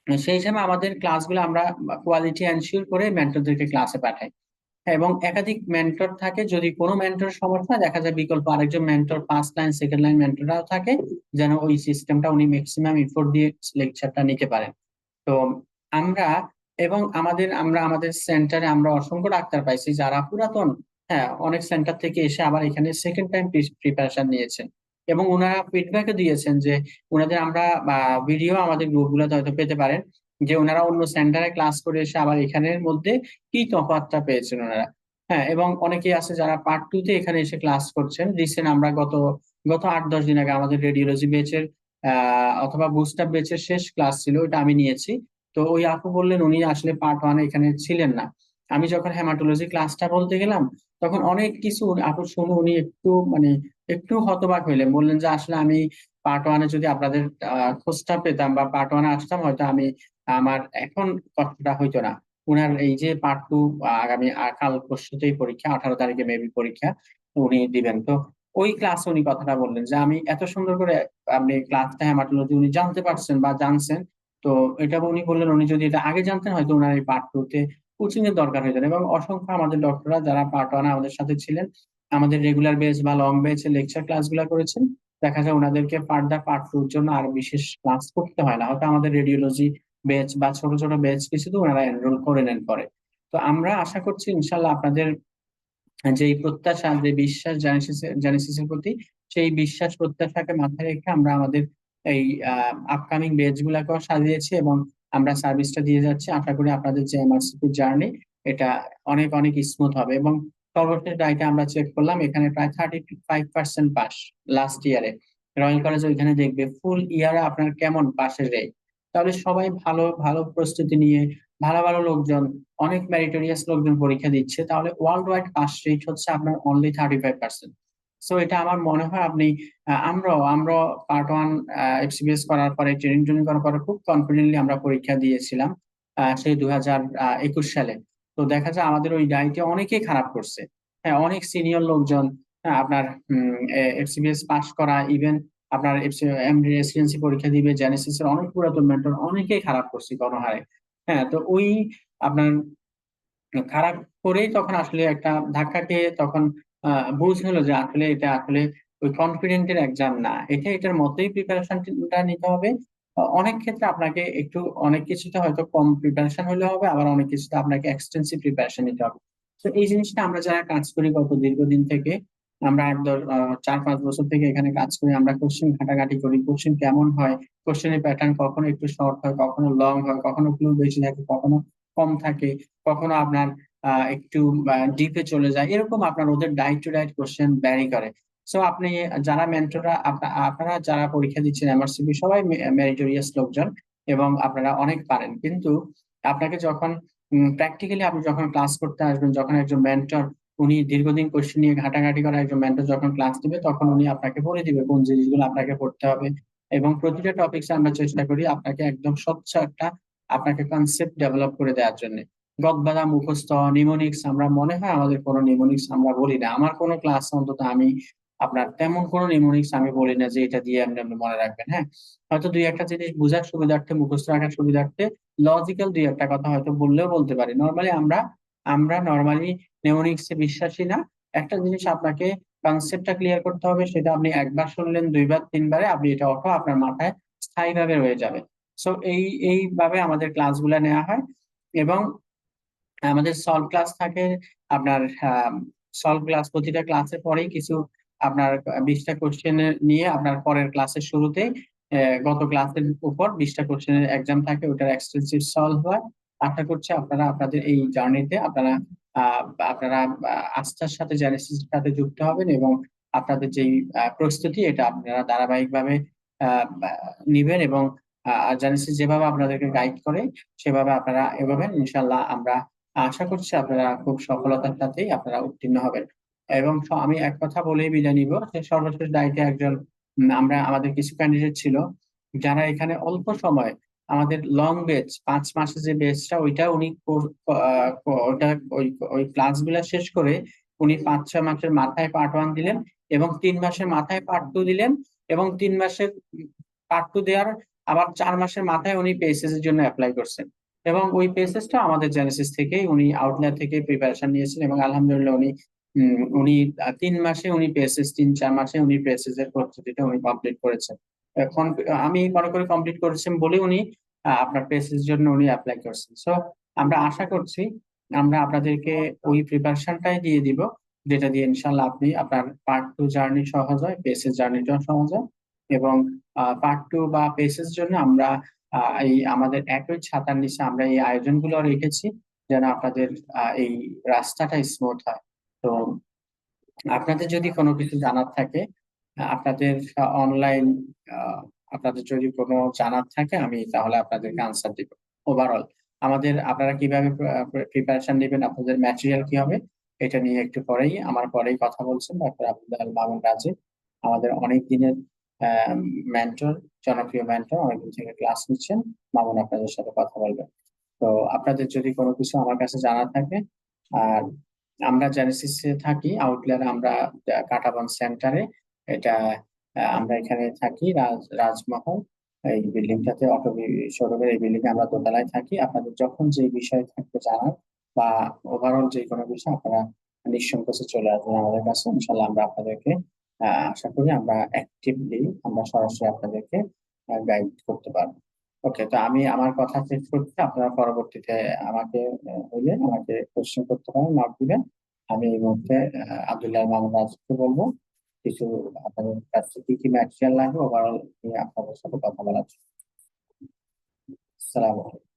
সেই হিসাবে আমাদের ক্লাসগুলো আমরা কোয়ালিটি এনশিওর করে মেন্টরদেরকে ক্লাসে পাঠাই। হ্যাঁ, এবং একাধিক মেন্টর থাকে। যদি কোনো মেন্টর সমস্যা হয়, দেখা যায় বিকল্প আরেকজন mentor, first line second line মেন্টররাও থাকে, যেন ওই সিস্টেমটা উনি ম্যাক্সিমাম এফোর্ট দিয়ে লেকচারটা নিতে পারেন। তো আমরা আমরা আমাদের সেন্টারে আমরা অসংখ্য ডাক্তার পাইছি যারা পুরাতন, হ্যাঁ, অনেক সেন্টার থেকে এসে আবার এখানে সেকেন্ড টাইম প্রিপারেশন নিয়েছেন, এবং ওনারা ফিডব্যাকও দিয়েছেন যে ওনাদের আমরা ভিডিও আমাদের গ্রুপগুলোতে হয়তো পেতে পারেন, যে ওনারা অন্য সেন্টারে ক্লাস করে এসে আবার এখানের মধ্যে কি তফাৎটা পেয়েছেন ওনারা। হ্যাঁ, এবং অনেকেই আছে যারা পার্ট 2 তে এখানে এসে ক্লাস করছেন। রিসেন্ট আমরা গত গত 8-10 দিন আগে আমাদের রেডিওলজি বেচের অথবা বুস্টার বেচের শেষ ক্লাস ছিল, ওটা আমি নিয়েছি। তো ওই আপু বললেন উনি আসলে পার্ট 1 এখানে ছিলেন না। আমি যখন হেমাটোলজি ক্লাসটা বলতে গেলাম, তখন অনেক কিছু আপু শুনে উনি একটু হতবাক হইলেন। বললেন যে আসলে আমি পার্ট 1 যদি আপনাদের খোঁজটা পেতাম বা পার্ট 1 আসতাম, হয়তো আমার এখন কষ্টটা হইতো না। উনার এই যে পার্ট 2 আগামী কাল পরশুতেই পরীক্ষা, 18 তারিখে মেবি পরীক্ষা উনি দিবেন। তো ওই ক্লাসে উনি কথাটা বললেন যে আমি এত সুন্দর করে আপনি ক্লাসটা হেমাটোলজি উনি জানতে পারছেন বা জানছেন। তো এটা উনি বললেন উনি যদি এটা আগে জানতেন, হয়তো ওনার এই পার্ট 2 তে কোচিং এর দরকার হতো না। এবং অসংখ্য আমাদের ডক্টররা যারা পার্ট 1 আমাদের সাথে ছিলেন, আমাদের রেগুলার বেচ বা লং বেচ লেকচার ক্লাসগুলো করেছেন, দেখা যায় ওনাদেরকে ফার্দার পার্ট 2 এর জন্য আর বিশেষ ক্লাস করতে হয় না। হয়তো আমাদের রেডিওলজি বেচ বা ছোট ছোট বেচ কিছুতে ওনারা এনরোল করে নেন পরে। তো আমরা আশা করছি ইনশাল্লাহ আপনাদের যে এই প্রত্যাশা, যে বিশ্বাস জেনেসিসের প্রতি, সেই বিশ্বাস প্রত্যাশাকে মাথায় রেখে আমরা আমাদের এই আপকামিং বেচ গুলাকেও সাজিয়েছি, এবং আমরা সার্ভিসটা দিয়ে যাচ্ছি। আশা করি আপনাদের যে এমআরসিপি জার্নি, এটা অনেক অনেক স্মুথ হবে। এবং সর্বশেষ ডাইটা আমরা চেক করলাম, এখানে প্রায় 35% পাস লাস্ট ইয়ারে। রয়্যাল কলেজ ওইখানে দেখবে ফুল ইয়ারে আপনার কেমন পাশের রেট। তাহলে সবাই ভালো ভালো প্রস্তুতি নিয়ে, ভালো ভালো লোকজন, অনেক মেরিটোরিয়াস লোকজন পরীক্ষা দিচ্ছে, তাহলে ওয়ার্ল্ড ওয়াইড পাস রেট হচ্ছে আপনার অনলি 35%। সো এটা আমার মনে হয় আপনি আমরা পার্ট 1 এফসিবিএস করার পরে, ট্রেনিং ট্রেনিং করার পরে খুব কনফিডেন্টলি আমরা পরীক্ষা দিয়েছিলাম সেই 2021 সালে। তো দেখা যায় আমাদের ওই ডাইটে অনেকেই খারাপ করছে। হ্যাঁ, অনেক সিনিয়র লোকজন, হ্যাঁ, আপনার এফসিবিএস পাস করা, ইভেন আপনার এমডি রেসিডেন্সি পরীক্ষা দিবে, জেনেসিস এর অনেক পুরাতন মেন্টর অনেকেই খারাপ করছে গণহারে। হ্যাঁ, তো ওই আপনার খারাপ করেই তখন আসলে একটা ধাক্কা খেয়ে তখন বুঝ হলো যে আসলে এটা আসলে ওই কনফিডেন্টের এক্সাম না, এটার মতোই প্রিপারেশনটা নিতে হবে। অনেক ক্ষেত্রে আপনাকে একটু অনেক কিছুতে হয়তো কম প্রিপারেশন হলে হবে, আবার অনেক কিছুতে আপনাকে এক্সটেন্সিভ প্রিপারেশন নিতে হবে। তো এই জিনিসটা আমরা যারা কাজ করি গত দীর্ঘদিন থেকে, আমরা 4-5 বছর থেকে এখানে কাজ করি, আমরা কোশ্চেন ঘাটাঘাটি করি, কোশ্চেন কেমন হয়, কোশ্চেনের প্যাটার্ন কখনো একটু শর্ট হয়, কখনো লং হয়, কখনো ক্লু বেশি থাকে, কখনো কম থাকে, কখনো আপনার একটু ডিপে চলে যায়, এরকম আপনার ওদের ডাইট টু ডাইট কোশ্চেন ভ্যারি করে। সো আপনি যারা মেন্টররা, আপনারা যারা পরীক্ষা দিচ্ছেন এমআরসিপি, সবাই মেরিটোরিয়াস লোকজন, এবং আপনারা অনেক পারেন। কিন্তু আপনাকে যখন প্র্যাকটিক্যালি আপনি যখন ক্লাস করতে আসবেন, যখন একজন মেন্টর উনি দীর্ঘদিন কোশ্চেন নিয়ে ঘাটাঘাটি করা একজন মেন্টর যখন ক্লাস দিবে, তখন উনি আপনাকে বলে দিবে কোন জিনিসগুলো আপনাকে পড়তে হবে। এবং প্রতিটা টপিকস আমরা চেষ্টা করি আপনাকে একদম স্বচ্ছ একটা আপনাকে কনসেপ্ট ডেভেলপ করে দেওয়ার জন্য। গদবাঁধা মুখস্থ নিমোনিক্স, আমরা মনে হয় আমাদের কোনো নিমোনিক্স আমরা বলি না। আমার কোনো ক্লাস অন্তত আমি আপনার তেমন কোনো নিমোনিক্স আমি বলি না যে এটা দিয়ে আপনি মনে রাখবেন। হ্যাঁ, হয়তো দুই একটা জিনিস বোঝার সুবিধার্থে, মুখস্থ রাখার সুবিধার্থে লজিক্যাল দুই একটা কথা হয়তো বললেও বলতে পারি। নর্মালি আমরা নর্মালি নিমোনিক্স এ বিশ্বাসী না। একটা জিনিস আপনাকে কনসেপ্টটা ক্লিয়ার করতে হবে, সেটা আপনি একবার শুনলেন, দুইবার তিনবারে আপনি এটা অটো আপনার মাথায় স্থায়ীভাবে রয়ে যাবে। সো এইভাবে আমাদের ক্লাসগুলো নেওয়া হয়। এবং আমাদের সলভ ক্লাস থাকে আপনার সলভ ক্লাস, প্রতিটা ক্লাসের পরেই কিছু আপনার 20টা কোশ্চেন নিয়ে আপনার পরের ক্লাসের শুরুতে গত ক্লাসের উপর 20টা কোশ্চেনের এক্সাম থাকে, ওটার এক্সটেন্সিভ সলভ হয়। আশা করছি আপনারা আপনাদের এই জার্নিতে আপনারা আহ, আপনারা আস্থার সাথে জেনেসিসের সাথে যুক্ত হবেন এবং আপনাদের যেই প্রস্তুতি এটা আপনারা ধারাবাহিকভাবে নিবেন এবং জেনেসিস যেভাবে আপনাদেরকে গাইড করে সেভাবে আপনারা এগোবেন। ইনশাল্লাহ আমরা আশা করছি আপনারা খুব সফলতার সাথেই আপনারা উত্তীর্ণ হবেন। এবং আমি এক কথা বলেই বিদায় নিব যে সর্বশেষ দায়িত্বে একজন আমরা আমাদের কিছু ক্যান্ডিডেট ছিল যারা এখানে অল্প সময় আমাদের লং বেচ 5 মাসের যে বেচটা ওইটা উনি ওইটা ওই ওই ক্লাসগুলো শেষ করে উনি 5-6 মাসের মাথায় পার্ট 1 দিলেন এবং 3 মাসের মাথায় পার্ট 2 দিলেন এবং 3 মাসের পার্ট 2 দেওয়ার আবার 4 মাসের মাথায় উনি পেসেস এর জন্য অ্যাপ্লাই করছেন এবং ওই পেসেসটা আমাদের জেনেসিস থেকেই উনি আউটলায়ার থেকে প্রিপারেশন নিয়েছেন এবং আলহামদুলিল্লাহ উনি 3 মাসে উনি পেসেস, 3-4 মাসে উনি পেসেস এর প্রস্তুতিটা উনি কমপ্লিট করেছেন। এখন আমি মনে করি কমপ্লিট করেছেন বলে উনি আপনার পেসেস জন্য উনি অ্যাপ্লাই করছেন। সো আমরা আশা করছি আমরা আপনাদেরকে ওই প্রিপারেশনটাই দিয়ে দিব যেটা দিয়ে ইনশাল্লাহ আপনি আপনার পার্ট 2 জার্নি সহজ হয়, পেসেস জার্নিটাও সহজ হয়। এবং পার্ট 2 বা পেসেস জন্য আমরা এই আমাদের একই ছাতার নিচে আমরা এই আয়োজনগুলো রেখেছি যেন আপনাদের এই রাস্তাটা স্মুথ হয়। তো আপনাদের যদি কোনো কিছু জানার থাকে আপনাদের অনলাইন আপনাদের যদি কোনো জানার থাকে আমি তাহলে আপনাদেরকে আনসার দিব। ওভারঅল আমাদের আপনারা কিভাবে প্রিপারেশন নেবেন, আপনাদের ম্যাটেরিয়াল কি হবে, এটা নিয়ে একটু পরেই কথা বলছেন ডক্টর আব্দুল মামুন রাজীব, আমাদের অনেক দিনের মেন্টর, জনপ্রিয় মেন্টর, অনেকদিন থেকে ক্লাস নিচ্ছেন। মামুন আপনাদের সাথে কথা বলবেন। তো আপনাদের যদি কোনো কিছু আমার কাছে জানার থাকে, আর আমরা জেনেসিসে থাকি আউটলেয়ার, আমরা কাটাবন সেন্টারে, এটা আমরা এখানে থাকি রাজমহল এই বিল্ডিংটাতে, অটো শোরুমের এই বিল্ডিং এ আমরা দোতলায় থাকি। আপনাদের যখন যে বিষয় থাকবে জানার বা ওভারঅল যে কোনো বিষয় আপনারা নিঃসংকোচে চলে আসবেন আমাদের কাছে, ইনশাল্লাহ আমরা আপনাদেরকে আশা করি আমরা অ্যাক্টিভলি আমরা সরাসরি আপনাদেরকে গাইড করতে পারবো। ওকে, তো আমি আমার কথা শেষ করছি, আপনারা পরবর্তীতে আমাকে হইলে আমাকে কোশ্চেন করতে পারেন, নক দিবেন। আমি এই মুহূর্তে আব্দুল্লাহ মাহমুদ রাজীবকে বলবো কিছু আপনাদের কাছে কি কি ম্যাটেরিয়াল লাগবে ওভারঅল নিয়ে আপনাদের সাথে কথা বলার জন্য। আসসালামু আলাইকুম।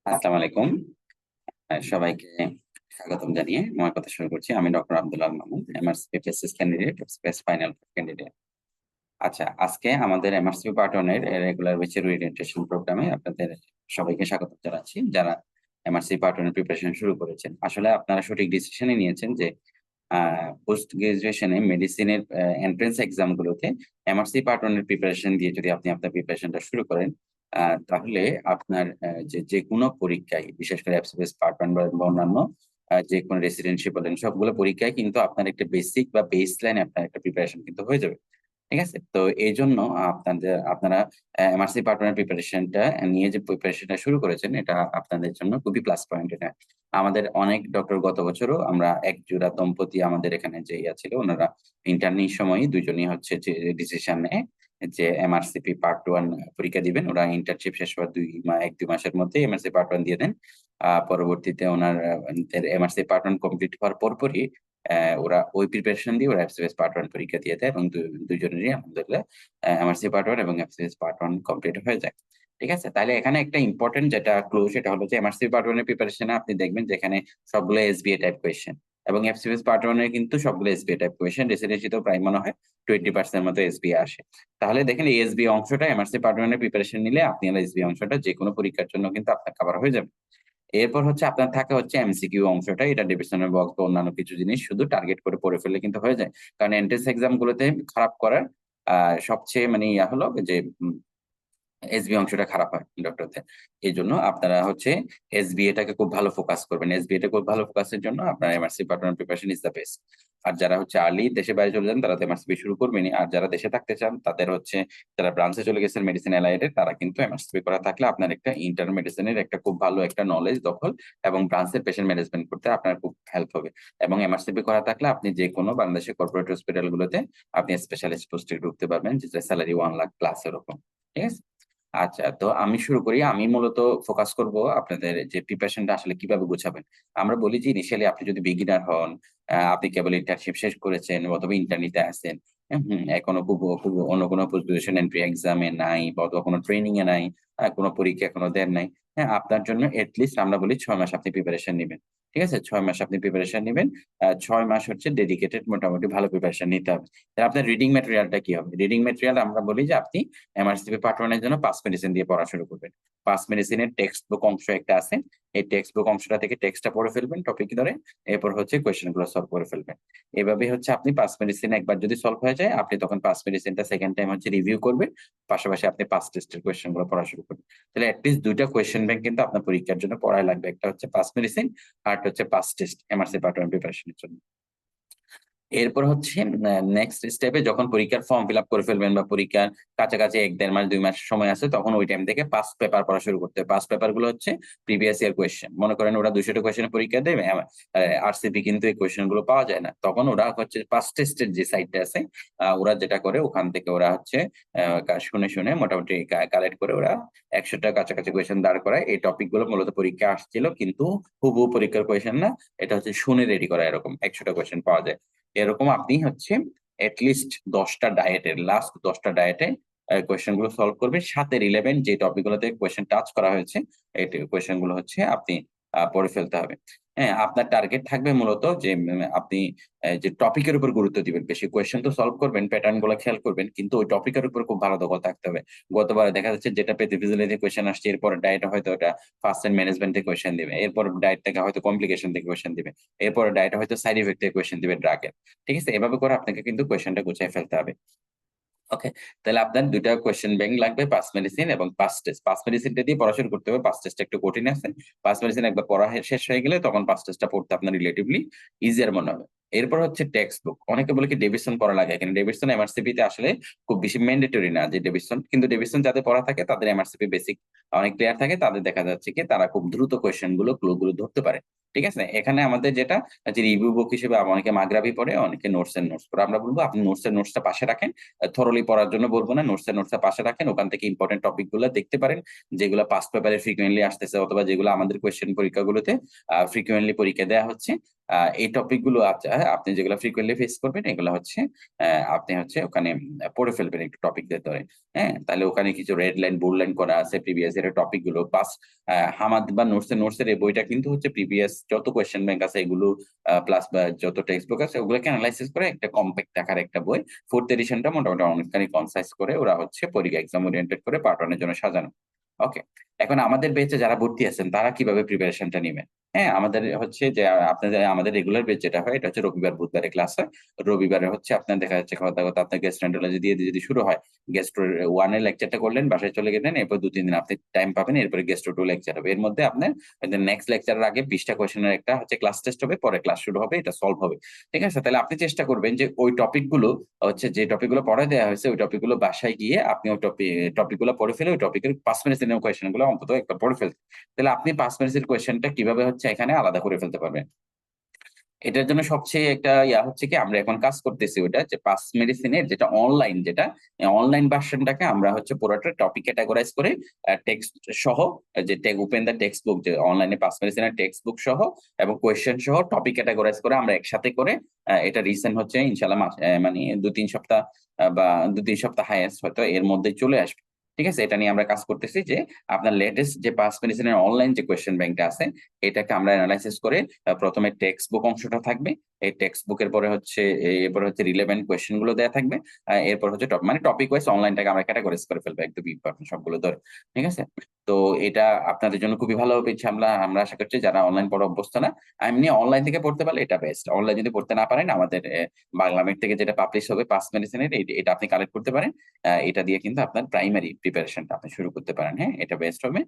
আসসালামু আলাইকুম। সবাইকে স্বাগতম জানিয়ে আমার কথা শুরু করছি। আমি doctor Abdullah Mahmud, MRCP পেসিস candidate, space final candidate. আচ্ছা, আজকে আমাদের এমআরসিপি পার্ট 1 এর রেগুলার ব্যাচের ওরিয়েন্টেশন প্রোগ্রামে আপনাদের সবাইকে স্বাগত জানাচ্ছি যারা এমআরসিপি পার্ট 1 এর প্রিপারেশন শুরু করেছেন। আসলে আপনারা সঠিক ডিসিশনই নিয়েছেন যে পোস্ট গ্রাজুয়েশনে মেডিসিনের এন্ট্রেন্স এক্সাম গুলোতে এমআরসি পার্ট 1 এর প্রিপারেশন দিয়ে যদি আপনি আপনার প্রিপারেশনটা শুরু করেন, তাহলে আপনার যে কোনো পরীক্ষায়, বিশেষ করে এফসিপিএস পার্ট 1 বা অন্যান্য যে কোনো রেসিডেন্সি বলেন, সবগুলো পরীক্ষায় কিন্তু আপনার একটা বেসিক বা বেস লাইন আপনার একটা প্রিপারেশন কিন্তু হয়ে যাবে। ঠিক আছে? তো এই জন্য আপনারা এমআরসি পার্ট 1 এর প্রিপারেশনটা নিয়ে যে প্রিপারেশনটা শুরু করেছেন, এটা আপনাদের জন্য খুবই প্লাস পয়েন্ট। এটা আমাদের অনেক ডক্টর গত বছরও আমরা এক জোড়া দম্পতি আমাদের এখানে যে ছিল, ওনারা ইন্টার্নির সময় দুজনই হচ্ছে যে ডিসিশন নেয় যে এমআরসিপি পার্ট 1 পরীক্ষা দিবেন। ওরা ইন্টার্নশিপ শেষ হওয়ার 1-2 মাসের মধ্যে এমআরসি পার্ট 1 দিয়ে দেন। পরবর্তীতে ওনার এমআরসি পার্ট 1 কমপ্লিট হওয়ার পরপরই ওরা ওই প্রিপারেশন দিয়ে ওরা এফসিএস পার্ট 1 পরীক্ষা দিয়ে দেয় এবং দুজনেরই আলহামদুলিল্লাহ এমআরসি পার্ট 1 এবং এফসিএস পার্ট 1 কমপ্লিট হয়ে যায়। ঠিক আছে? তাহলে এখানে একটা ইম্পর্টেন্ট যেটা ক্লু, সেটা হলো যে এমআরসি পার্ট 1 এর প্রিপারেশনে আপনি দেখবেন যেখানে সবগুলো এসবিএ টাইপ কোয়েশ্চেন এবং এফসিএস পার্ট 1 এর কিন্তু সবগুলো এসবিএ টাইপ কোয়েশ্চেন। রেসিডেন্সিতেও প্রায় মনে হয় 20% মতো এসবিএ আসে। তাহলে দেখেন এই এসবিএ অংশটা এমআরসি পার্ট 1 এর প্রিপারেশন নিলে আপনি এসবিএ অংশটা যে কোনো পরীক্ষার জন্য কিন্তু আপনার কভার হয়ে যাবে। এরপর হচ্ছে আপনার থাকে হচ্ছে এমসিকিউ অংশটা, এটা ডিভিশনাল বক্স বা অন্যান্য কিছু জিনিস শুধু টার্গেট করে পড়ে ফেললে কিন্তু হয়ে যায়। কারণ এন্ট্রান্স এক্সাম গুলোতে খারাপ করার সবচেয়ে মানে হলো যে এসবি অংশটা খারাপ হয় ডক্টরদের। এই জন্য আপনারা হচ্ছে এসবিএ টাকে খুব ভালো ফোকাস করবেন। এসবিএ টা খুব ভালো ফোকাসের জন্য আপনার MRC partner preparation is the best. আর যারা হচ্ছে আর্লি দেশে বাইরে চলে যান তারা তো এমআরসিপি শুরু করবেনই। আর যারা দেশে থাকতে চান তাদের হচ্ছে যারা ব্রাঞ্চে চলে গেছেন মেডিসিন অ্যালাইডের, তারা কিন্তু এমআরসিপি করা থাকলে আপনার একটা ইন্টার্ন মেডিসিনের একটা খুব ভালো একটা নলেজ দখল এবং ব্রাঞ্চের পেশেন্ট ম্যানেজমেন্ট করতে আপনার খুব হেল্প হবে। এবং এমআরসিপি করা থাকলে আপনি যে কোনো বাংলাদেশের কর্পোরেট হসপিটাল গুলোতে আপনি স্পেশালিস্ট পোস্টে ঢুকতে পারবেন, যেটা স্যালারি 1 লাখ প্লাস এরকম। ঠিক আছে। আচ্ছা, তো আমি শুরু করি। আমি মূলত ফোকাস করব আপনাদের যে প্রিপারেশনটা আসলে কিভাবে গোছাবেন। আমরা বলি যে ইনিশিয়ালি আপনি যদি বিগিনার হন, আপনি কেবল ইন্টার্নশিপ শেষ করেছেন অথবা ইন্টার্নিতে আছেন, এখনো খুব অন্য কোনো পজিশন এন্ট্রি এক্সামে নাই বা অথবা কোনো ট্রেনিং এ নাই, কোনো পরীক্ষা এখনো দেন নাই। হ্যাঁ, আপনার জন্য এটলিস্ট আমরা বলি 6 মাস আপনি প্রিপারেশন নিবেন। ঠিক আছে? 6 মাস আপনি প্রিপারেশন নিবেন। 6 মাস হচ্ছে ডেডিকেটেড মোটামুটি ভালো প্রিপারেশন নিতে হবে। তাহলে আপনার রিডিং ম্যাটেরিয়ালটা কি হবে? রিডিং ম্যাটেরিয়াল আমরা বলি যে আপনি এমআরসিপি পার্ট 1 এর জন্য 5 মেডিসিন দিয়ে পড়া শুরু করবেন। 5 মেডিসিনের টেক্সট বুক অংশ একটা আছে। এই টেক্সট বুক অংশটা থেকে টেক্সটটা পড়ে ফেলবেন টপিক ধরে। এরপর হচ্ছে কোয়েশ্চেন গুলো সলভ করে ফেলবেন। এভাবে হচ্ছে আপনি 5 মেডিসিন একবার যদি সলভ হয়ে যায়, আপনি তখন 5 মেডিসিনটা সেকেন্ড টাইম হচ্ছে রিভিউ করবেন। পাশাপাশি আপনি 5 টেস্টের কোয়েশ্চেন গুলো পড়া শুরু করবেন। তাহলে এটলিস্ট 2টা কোয়েশ্চেন ব্যাংক কিন্তু আপনার পরীক্ষার জন্য পড়াই লাগবে। একটা হচ্ছে 5 মেডিসিন আর একটা হচ্ছে 5 টেস্ট এমআরসি পার্ট 1 প্রিপারেশনের জন্য। এরপর হচ্ছে নেক্সট স্টেপে যখন পরীক্ষার ফর্ম ফিল আপ করে ফেলবেন বা পরীক্ষার কাছাকাছি 1-1.5 মাস 2 মাস সময় আছে, তখন ওই টাইম থেকে পাস পেপার পড়া শুরু করতে হবে। পাস পেপার গুলো হচ্ছে প্রিভিয়াস ইয়ার কোয়েশ্চেন। মনে করেন ওরা 200টা কোয়েশ্চেনের পরীক্ষা দেবে, আরসিপি কিন্তু এই কোয়েশ্চেন গুলো পাওয়া যায় না। তখন ওরা হচ্ছে পাস টেস্টের যে সাইটটা আছে, ওরা যেটা করে ওখান থেকে ওরা হচ্ছে শুনে শুনে মোটামুটি কালেক্ট করে ওরা 100টা কাছাকাছি কোয়েশ্চেন দাঁড় করায়। এই টপিক গুলো মূলত পরীক্ষা আসছিল কিন্তু হুবহু পরীক্ষার কোয়েশ্চেন না, এটা হচ্ছে শুনে রেডি করা। এরকম 100টা কোয়েশ্চেন পাওয়া যায়। এরকম আপনি হচ্ছে এটলিস্ট 10টা ডায়েটের লাস্ট 10টা ডায়েটে কোয়েশ্চেন গুলো সলভ করবেন। সাথে রিলেভেন্ট যে টপিক গুলোতে কোয়েশ্চেন টাচ করা হয়েছে এই কোয়েশ্চেন গুলো হচ্ছে আপনি পড়ে ফেলতে হবে। হ্যাঁ, আপনার টার্গেট থাকবে মূলত যে আপনি যে টপিকের উপর গুরুত্ব দিবেন বেশি। কোয়েশ্চেন তো সলভ করবেন, প্যাটার্ন গুলো খেয়াল করবেন, কিন্তু ওই টপিকের উপর খুব ভালো দখল থাকতে হবে। গতবারে দেখা যাচ্ছে যেটা প্যাথোফিজিওলজি কোয়েশ্চেন আসছে, এরপর ডায়েট হয়তো ওটা ফার্স্ট এন্ড ম্যানেজমেন্ট থেকে কোয়েশ্চেন দিবে, এরপর ডায়েট থেকে হয়তো কমপ্লিকেশন থেকে কোয়েশ্চেন দিবে, এরপর ডায়েট হয়তো সাইড ইফেক্ট থেকে কোয়েশ্চেন দিবে ড্রাগের। ঠিক আছে? এভাবে করে আপনাকে কিন্তু কোয়েশ্চেনটা গুছিয়ে ফেলতে হবে। ওকে, তাহলে আপনার 2টা কোয়েশ্চেন ব্যাংক লাগবে, 5 মেডিসিন এবং 5 টেস্ট। 5 মেডিসিনটা দিয়ে পড়া শুরু করতে হবে। 5 টেস্টটা একটু কঠিন আছে। 5 মেডিসিন একবার পড়া শেষ হয়ে গেলে তখন 5 টেস্টটা পড়তে আপনার রিলেটিভলি ইজিয়ার মনে হবে। এরপর হচ্ছে টেক্সট বুক। অনেকে বলে কি ডেভিডসন পড়া লাগে। এখানে ডেভিডসন এমআরসিপি তে আসলে খুব বেশি ম্যান্ডেটরি না যে ডেভিডসন, কিন্তু ডেভিডসন যাদের পড়া থাকে তাদের এমআরসিপি বেসিক অনেক ক্লিয়ার থাকে, তাদের দেখা যাচ্ছে কি তারা খুব দ্রুত কোয়েশ্চেন গুলো ক্লু গুলো ধরতে পারে। ঠিক আছে? এখানে আমাদের যেটা যে রিভিউ বুক হিসেবে অনেকে মাগরাবি পড়ে, অনেকে নোটস এন্ড নোটস পড়ে। আমরা বলবো আপনি নোটস এন্ড নোটসটা পাশে রাখেন। থরলি পড়ার জন্য বলবো না, নোটসটা পাশে রাখেন। ওখান থেকে ইম্পর্টেন্ট টপিক গুলো দেখতে পারেন, যেগুলো পাস্ট পেপারে ফ্রিকুয়েন্টলি আসতেছে অথবা যেগুলো আমাদের কোয়েশ্চেন পরীক্ষাগুলোতে ফ্রিকুয়েন্টলি পরীক্ষা দেওয়া হচ্ছে। এই টপিক গুলো আপনি যেগুলো ফ্রিকুয়েন্টলি ফেস করবেন এগুলো হচ্ছে আপনি হচ্ছে ওখানে পড়ে ফেলবেন একটু টপিক দিয়ে ধরে। হ্যাঁ, তাহলে ওখানে কিছু রেড লাইন বোল্ড লাইন করা আছে প্রিভিয়াস এর টপিক গুলো। প্লাস হামাদ বা নোটসের এই বইটা কিন্তু হচ্ছে প্রিভিয়াস যত কোয়েশ্চেন ব্যাংক আছে এগুলো প্লাস বা যত টেক্সট বুক আছে ওগুলোকে অ্যানালাইসিস করে একটা কম্প্যাক্ট আকারে একটা বই। 4th এডিশনটা মোটামুটি অনেকখানি কনসাইজ করে ওরা হচ্ছে পরীক্ষা এক্সাম ওরিয়েন্টেড করে পার্ট 1 এর জন্য সাজানো। ওকে, এখন আমাদের ব্যাচে যারা ভর্তি আছেন তারা কিভাবে প্রিপারেশনটা নেবেন? হ্যাঁ, আমাদের হচ্ছে যে আপনাদের আমাদের রেগুলার ব্যাচ যেটা হয় এটা হচ্ছে রবিবার বুধবারে ক্লাস হয়। রবিবারে হচ্ছে আপনার দেখা যাচ্ছে কথা কথা আপনার গ্যাস্ট্রোএন্টারোলজি দিয়ে যদি শুরু হয়, গ্যাস্ট্রো 1 এর লেকচারটা করলেন, বাসায় চলে গেলেন, এরপর 2-3 দিন আপনি টাইম পাবেন, এরপরে গ্যাস্ট্রো 2 লেকচার হবে। এর মধ্যে আপনার নেক্সট লেকচারের আগে 20টা কোয়েশ্চেনের একটা হচ্ছে ক্লাস টেস্ট হবে, পরে ক্লাস শুরু হবে, এটা সলভ হবে। ঠিক আছে? তাহলে আপনি চেষ্টা করবেন যে ওই টপিকগুলো হচ্ছে যে টপিকগুলো পড়ায় দেওয়া হয়েছে ওই টপিকগুলো বাসায় গিয়ে আপনি ওই টপিকগুলো পড়ে ফেলে ওই টপিকের 5 মিনিটের কোয়েশ্চেন গুলো অন্তত একটা পড়ে ফেলতে। তাহলে আপনি 5 মিনিটের কোয়েশ্চেনটা কিভাবে হচ্ছে এখানে আলাদা করে ফেলতে পারবেন। এটার জন্য সবচেয়ে একটা হচ্ছে কি আমরা এখন কাজ করতেছি ওটা যে 5 মেডিসিনের যেটা অনলাইন, যেটা অনলাইন ভার্সনটাকে আমরা হচ্ছে পুরোটা টপিক ক্যাটাগরাইজ করে টেক্সট সহ যে ওপেন দা টেক্সট বুক, যে অনলাইনে 5 মেডিসিনের টেক্সট বুক সহ এবং কোয়েশ্চেন সহ টপিক ক্যাটাগরাইজ করে আমরা একসাথে করে এটা রিসেন্ট হচ্ছে ইনশাআল্লাহ মানে 2-3 সপ্তাহ বা 2-3 সপ্তাহ হাইয়েস্ট হয়তো এর মধ্যে চলে আসবে। ঠিক আছে? এটা নিয়ে আমরা কাজ করতেছি যে আপনার লেটেস্ট যে 5 মেডিসিনের অনলাইন যে কোয়েশ্চেন ব্যাংকটা আছে এটাকে আমরা অ্যানালাইসিস করে প্রথমে টেক্সট বুক অংশটা থাকবে। এই টেক্সট বুকের পরে হচ্ছে এরপর হচ্ছে রিলেভেন্ট কোয়েশ্চেন গুলো দেয়া থাকবে। এরপর হচ্ছে মানে টপিক ওয়াইজ অনলাইনটাকে আমরা ক্যাটাগরাইজ করে ফেলবো একদম ইম্পর্টেন্ট সবগুলো ধরে। ঠিক আছে? তো এটা আপনাদের জন্য খুবই ভালো হবে ইনশাআল্লাহ। আমরা আশা করছি যারা অনলাইন পড়া অভ্যস্ত না, এমনি অনলাইন থেকে পড়তে পারলে এটা বেস্ট। অনলাইন যদি পড়তে না পারেন আমাদের বাংলামেড থেকে যেটা পাবলিশ হবে 5 মেডিসিনের এটা আপনি কালেক্ট করতে পারেন। এটা দিয়ে কিন্তু আপনার প্রাইমারি প্রিপারেশনটা আপনি শুরু করতে পারেন। হ্যাঁ, এটা বেস্ট হবে।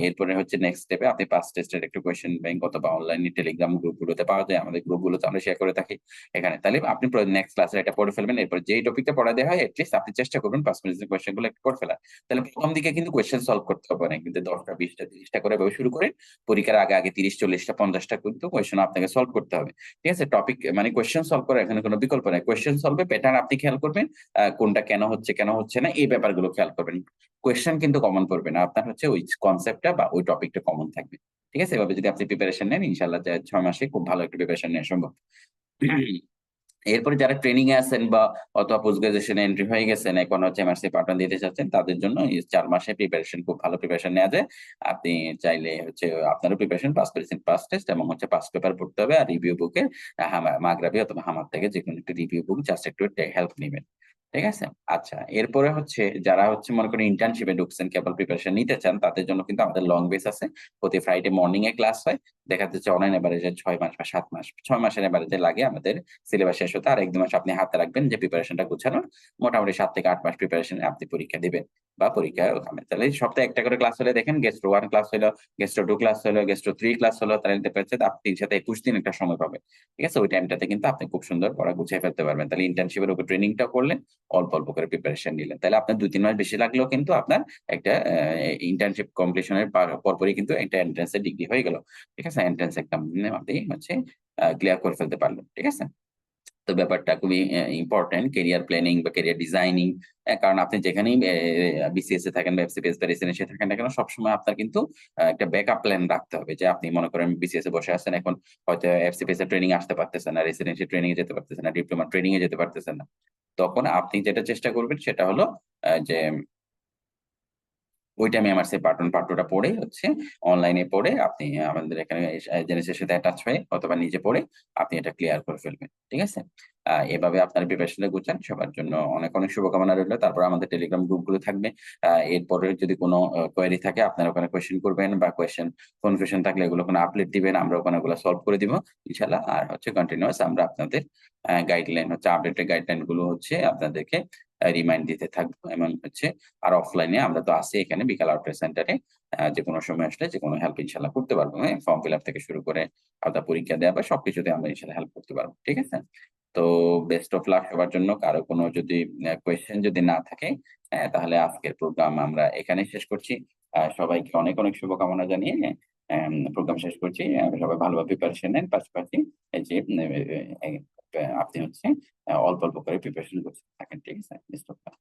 এরপরে হচ্ছে নেক্সট স্টেপে আপনি পাস্ট টেস্টের একটু কোয়েশ্চেন ব্যাংক অথবা অনলাইনে টেলিগ্রাম গ্রুপগুলোতে পাওয়া যায়, আমাদের গ্রুপগুলোতে আমরা শেয়ার করে থাকি এখানে। তাহলে আপনি নেক্সট ক্লাসে এটা পড়ে ফেলবেন। এরপর যেই টপিকটা পড়া দেওয়া হয় এটলিস্ট আপনি চেষ্টা করবেন 5 মিনিটের কোয়েশ্চেন গুলো একটু করে ফেলার। তাহলে প্রথম দিকে কিন্তু কোয়েশ্চেন সলভ করতে হবে না, কিন্তু 10টা 20টা 30টা করে এভাবে শুরু করে পরীক্ষার আগে আগে 30 40টা 50টা কিন্তু কোয়েশ্চেন আপনাকে সলভ করতে হবে। ঠিক আছে, টপিক মানে কোয়েশ্চেন সলভ করার এখানে কোনো বিকল্প নাই। কোয়েশ্চেন সলভে প্যাটার্ন আপনি খেয়াল করবেন, কোনটা কেন হচ্ছে না এই ব্যাপারগুলো খেয়াল করবেন। কোয়েশ্চেন কিন্তু কমন পড়বে না, আপনার হচ্ছে ওই কনসেপ্টটা বা ওই টপিকটা কমন থাকবে। ঠিক আছে, এভাবে যদি আপনি প্রিপারেশন নেন ইনশাআল্লাহ 6 মাসে খুব ভালো একটা প্রিপারেশন নেওয়া সম্ভব। এরপরে যারা ট্রেনিং এ আছেন বা অথবা পোস্ট গ্রাজুয়েশনে এন্ট্রি হয়ে গেছেন, এখন হচ্ছে এমআরসি পার্ট 1 দিতে চাচ্ছেন, তাদের জন্য এই 4 মাসে প্রিপারেশন খুব ভালো প্রিপারেশন নেওয়া যায়। আপনি চাইলে হচ্ছে আপনারও প্রিপারেশন পাস করেছেন, পাস টেস্ট এবং হচ্ছে পাস পেপার পড়তে হবে। আর রিভিউ বুকে মাগরাবি অথবা হামাদ থেকে যেকোনো একটা রিভিউ বুক জাস্ট একটু হেল্প নেবেন। ঠিক আছে, আচ্ছা এরপরে হচ্ছে যারা হচ্ছে মনে করেন ইন্টার্নশিপে ঢুকছেন, কেবল প্রিপারেশন নিতে চান, তাদের জন্য কিন্তু আমাদের লং বেস আছে। প্রতি ফ্রাইডে মর্নিং এ ক্লাস হয়। দেখা যাচ্ছে অনলাইন এভারেজে 6 মাস বা 7 মাস, 6 মাসের এভারেজে লাগে আমাদের সিলেবাস শেষ হতে। আর 1-2 মাস আপনি হাতে রাখবেন যে প্রিপারেশনটা গোছানোর। মোটামুটি 7 থেকে 8 মাস প্রিপারেশন আপনি পরীক্ষা দিবেন বা পরীক্ষায় ওখানে। তাহলে সপ্তাহে একটা করে ক্লাস হলে দেখেন গেস্ট 1 ক্লাস হলো, গেস্ট 2 ক্লাস হলো, গেস্ট 3 ক্লাস হলো, তাহলে নিতে পারছে আপনি 3 সাথে 21 দিন একটা সময় পাবেন। ঠিক আছে, ওই টাইমটাতে কিন্তু আপনি খুব সুন্দর পড়া গুছিয়ে ফেলতে পারবেন। তাহলে ইন্টার্নশিপের উপর ট্রেনিংটা করলেন, অল্প অল্প করে প্রিপারেশন নিলেন, তাহলে আপনার 2-3 মাস বেশি লাগলেও কিন্তু আপনার একটা ইন্টার্নশিপ কমপ্লিশনের পরপরই কিন্তু একটা এন্ট্রান্সের ডিগ্রি হয়ে গেল। ঠিক আছে, এন্ট্রান্স এক্সাম আপনি হচ্ছে ক্লিয়ার করে ফেলতে পারলেন। ঠিক আছে, তো ব্যাপারটা খুবই ইম্পর্টেন্ট ক্যারিয়ার প্ল্যানিং বা ক্যারিয়ার ডিজাইনিং। কারণ আপনি যেখানেই বিসিএস এ থাকেন বা এফসিপিএস বা রেসিডেন্সি থাকেন না কেন, সবসময় আপনার কিন্তু একটা ব্যাকআপ প্ল্যান রাখতে হবে। যে আপনি মনে করেন বিসিএস এ বসে আছেন, এখন হয়তো এফসিপিএস এর ট্রেনিং আসতে পারতেছেন না, রেসিডেন্সি ট্রেনিং এ যেতে পারতেছেন না, ডিপ্লোমা ট্রেনিং এ যেতে পারতেছেন না, তখন আপনি যেটা চেষ্টা করবেন সেটা হলো যে ওই টাইমে এমআরসি পার্ট 1 পার্ট 2 টা পড়ে হচ্ছে অনলাইনে পড়ে আপনি আমাদের এখানে জেনেসিসের সাথে অ্যাটাচ হয়ে অথবা নিজে পড়ে আপনি এটা ক্লিয়ার করে ফেলবেন। ঠিক আছে, এভাবে আপনার প্রিপারেশনটা গুছান। সবার জন্য অনেক অনেক শুভকামনা রইল। তারপর আমাদের টেলিগ্রাম গ্রুপগুলো থাকবে। এরপরে যদি কোনো কোয়েরি থাকে আপনারা ওখানে কোয়েশ্চেন করবেন বা কনফিউশন থাকলে এগুলো ওখানে আপডেট দিবেন, আমরা ওখানে ওগুলো সলভ করে দিব ইনশাআল্লাহ। আর হচ্ছে কন্টিনিউয়াস আমরা আপনাদের গাইডলাইন হচ্ছে আপডেটেড গাইডলাইন গুলো হচ্ছে আপনাদেরকে রিমাইন্ড দিতে থাকবো। এবং হচ্ছে আর অফলাইনে আমরা তো আছি এখানে বিকাল আউটলেট সেন্টারে, যে কোনো সময় আসলে যে কোনো হেল্প ইনশাআল্লাহ করতে পারবো। হ্যাঁ, ফর্ম ফিল আপ থেকে শুরু করে আপনার পরীক্ষা দেওয়া বা সবকিছুতে আমরা ইনশাআল্লাহ হেল্প করতে পারবো। ঠিক আছে, তো বেস্ট অফ লাক সবার জন্য। কারো কোনো যদি কোয়েশ্চেন যদি না থাকে, তাহলে আজকের প্রোগ্রাম আমরা এখানে শেষ করছি। সবাইকে অনেক অনেক শুভকামনা জানিয়ে প্রোগ্রাম শেষ করছি। সবাই ভালোভাবে প্রিপারেশন নেন, পাশাপাশি এই যে আপনি হচ্ছে অল্প অল্প করে প্রিপারেশন করতে থাকেন। ঠিক আছে, বেস্ট অফ লাক।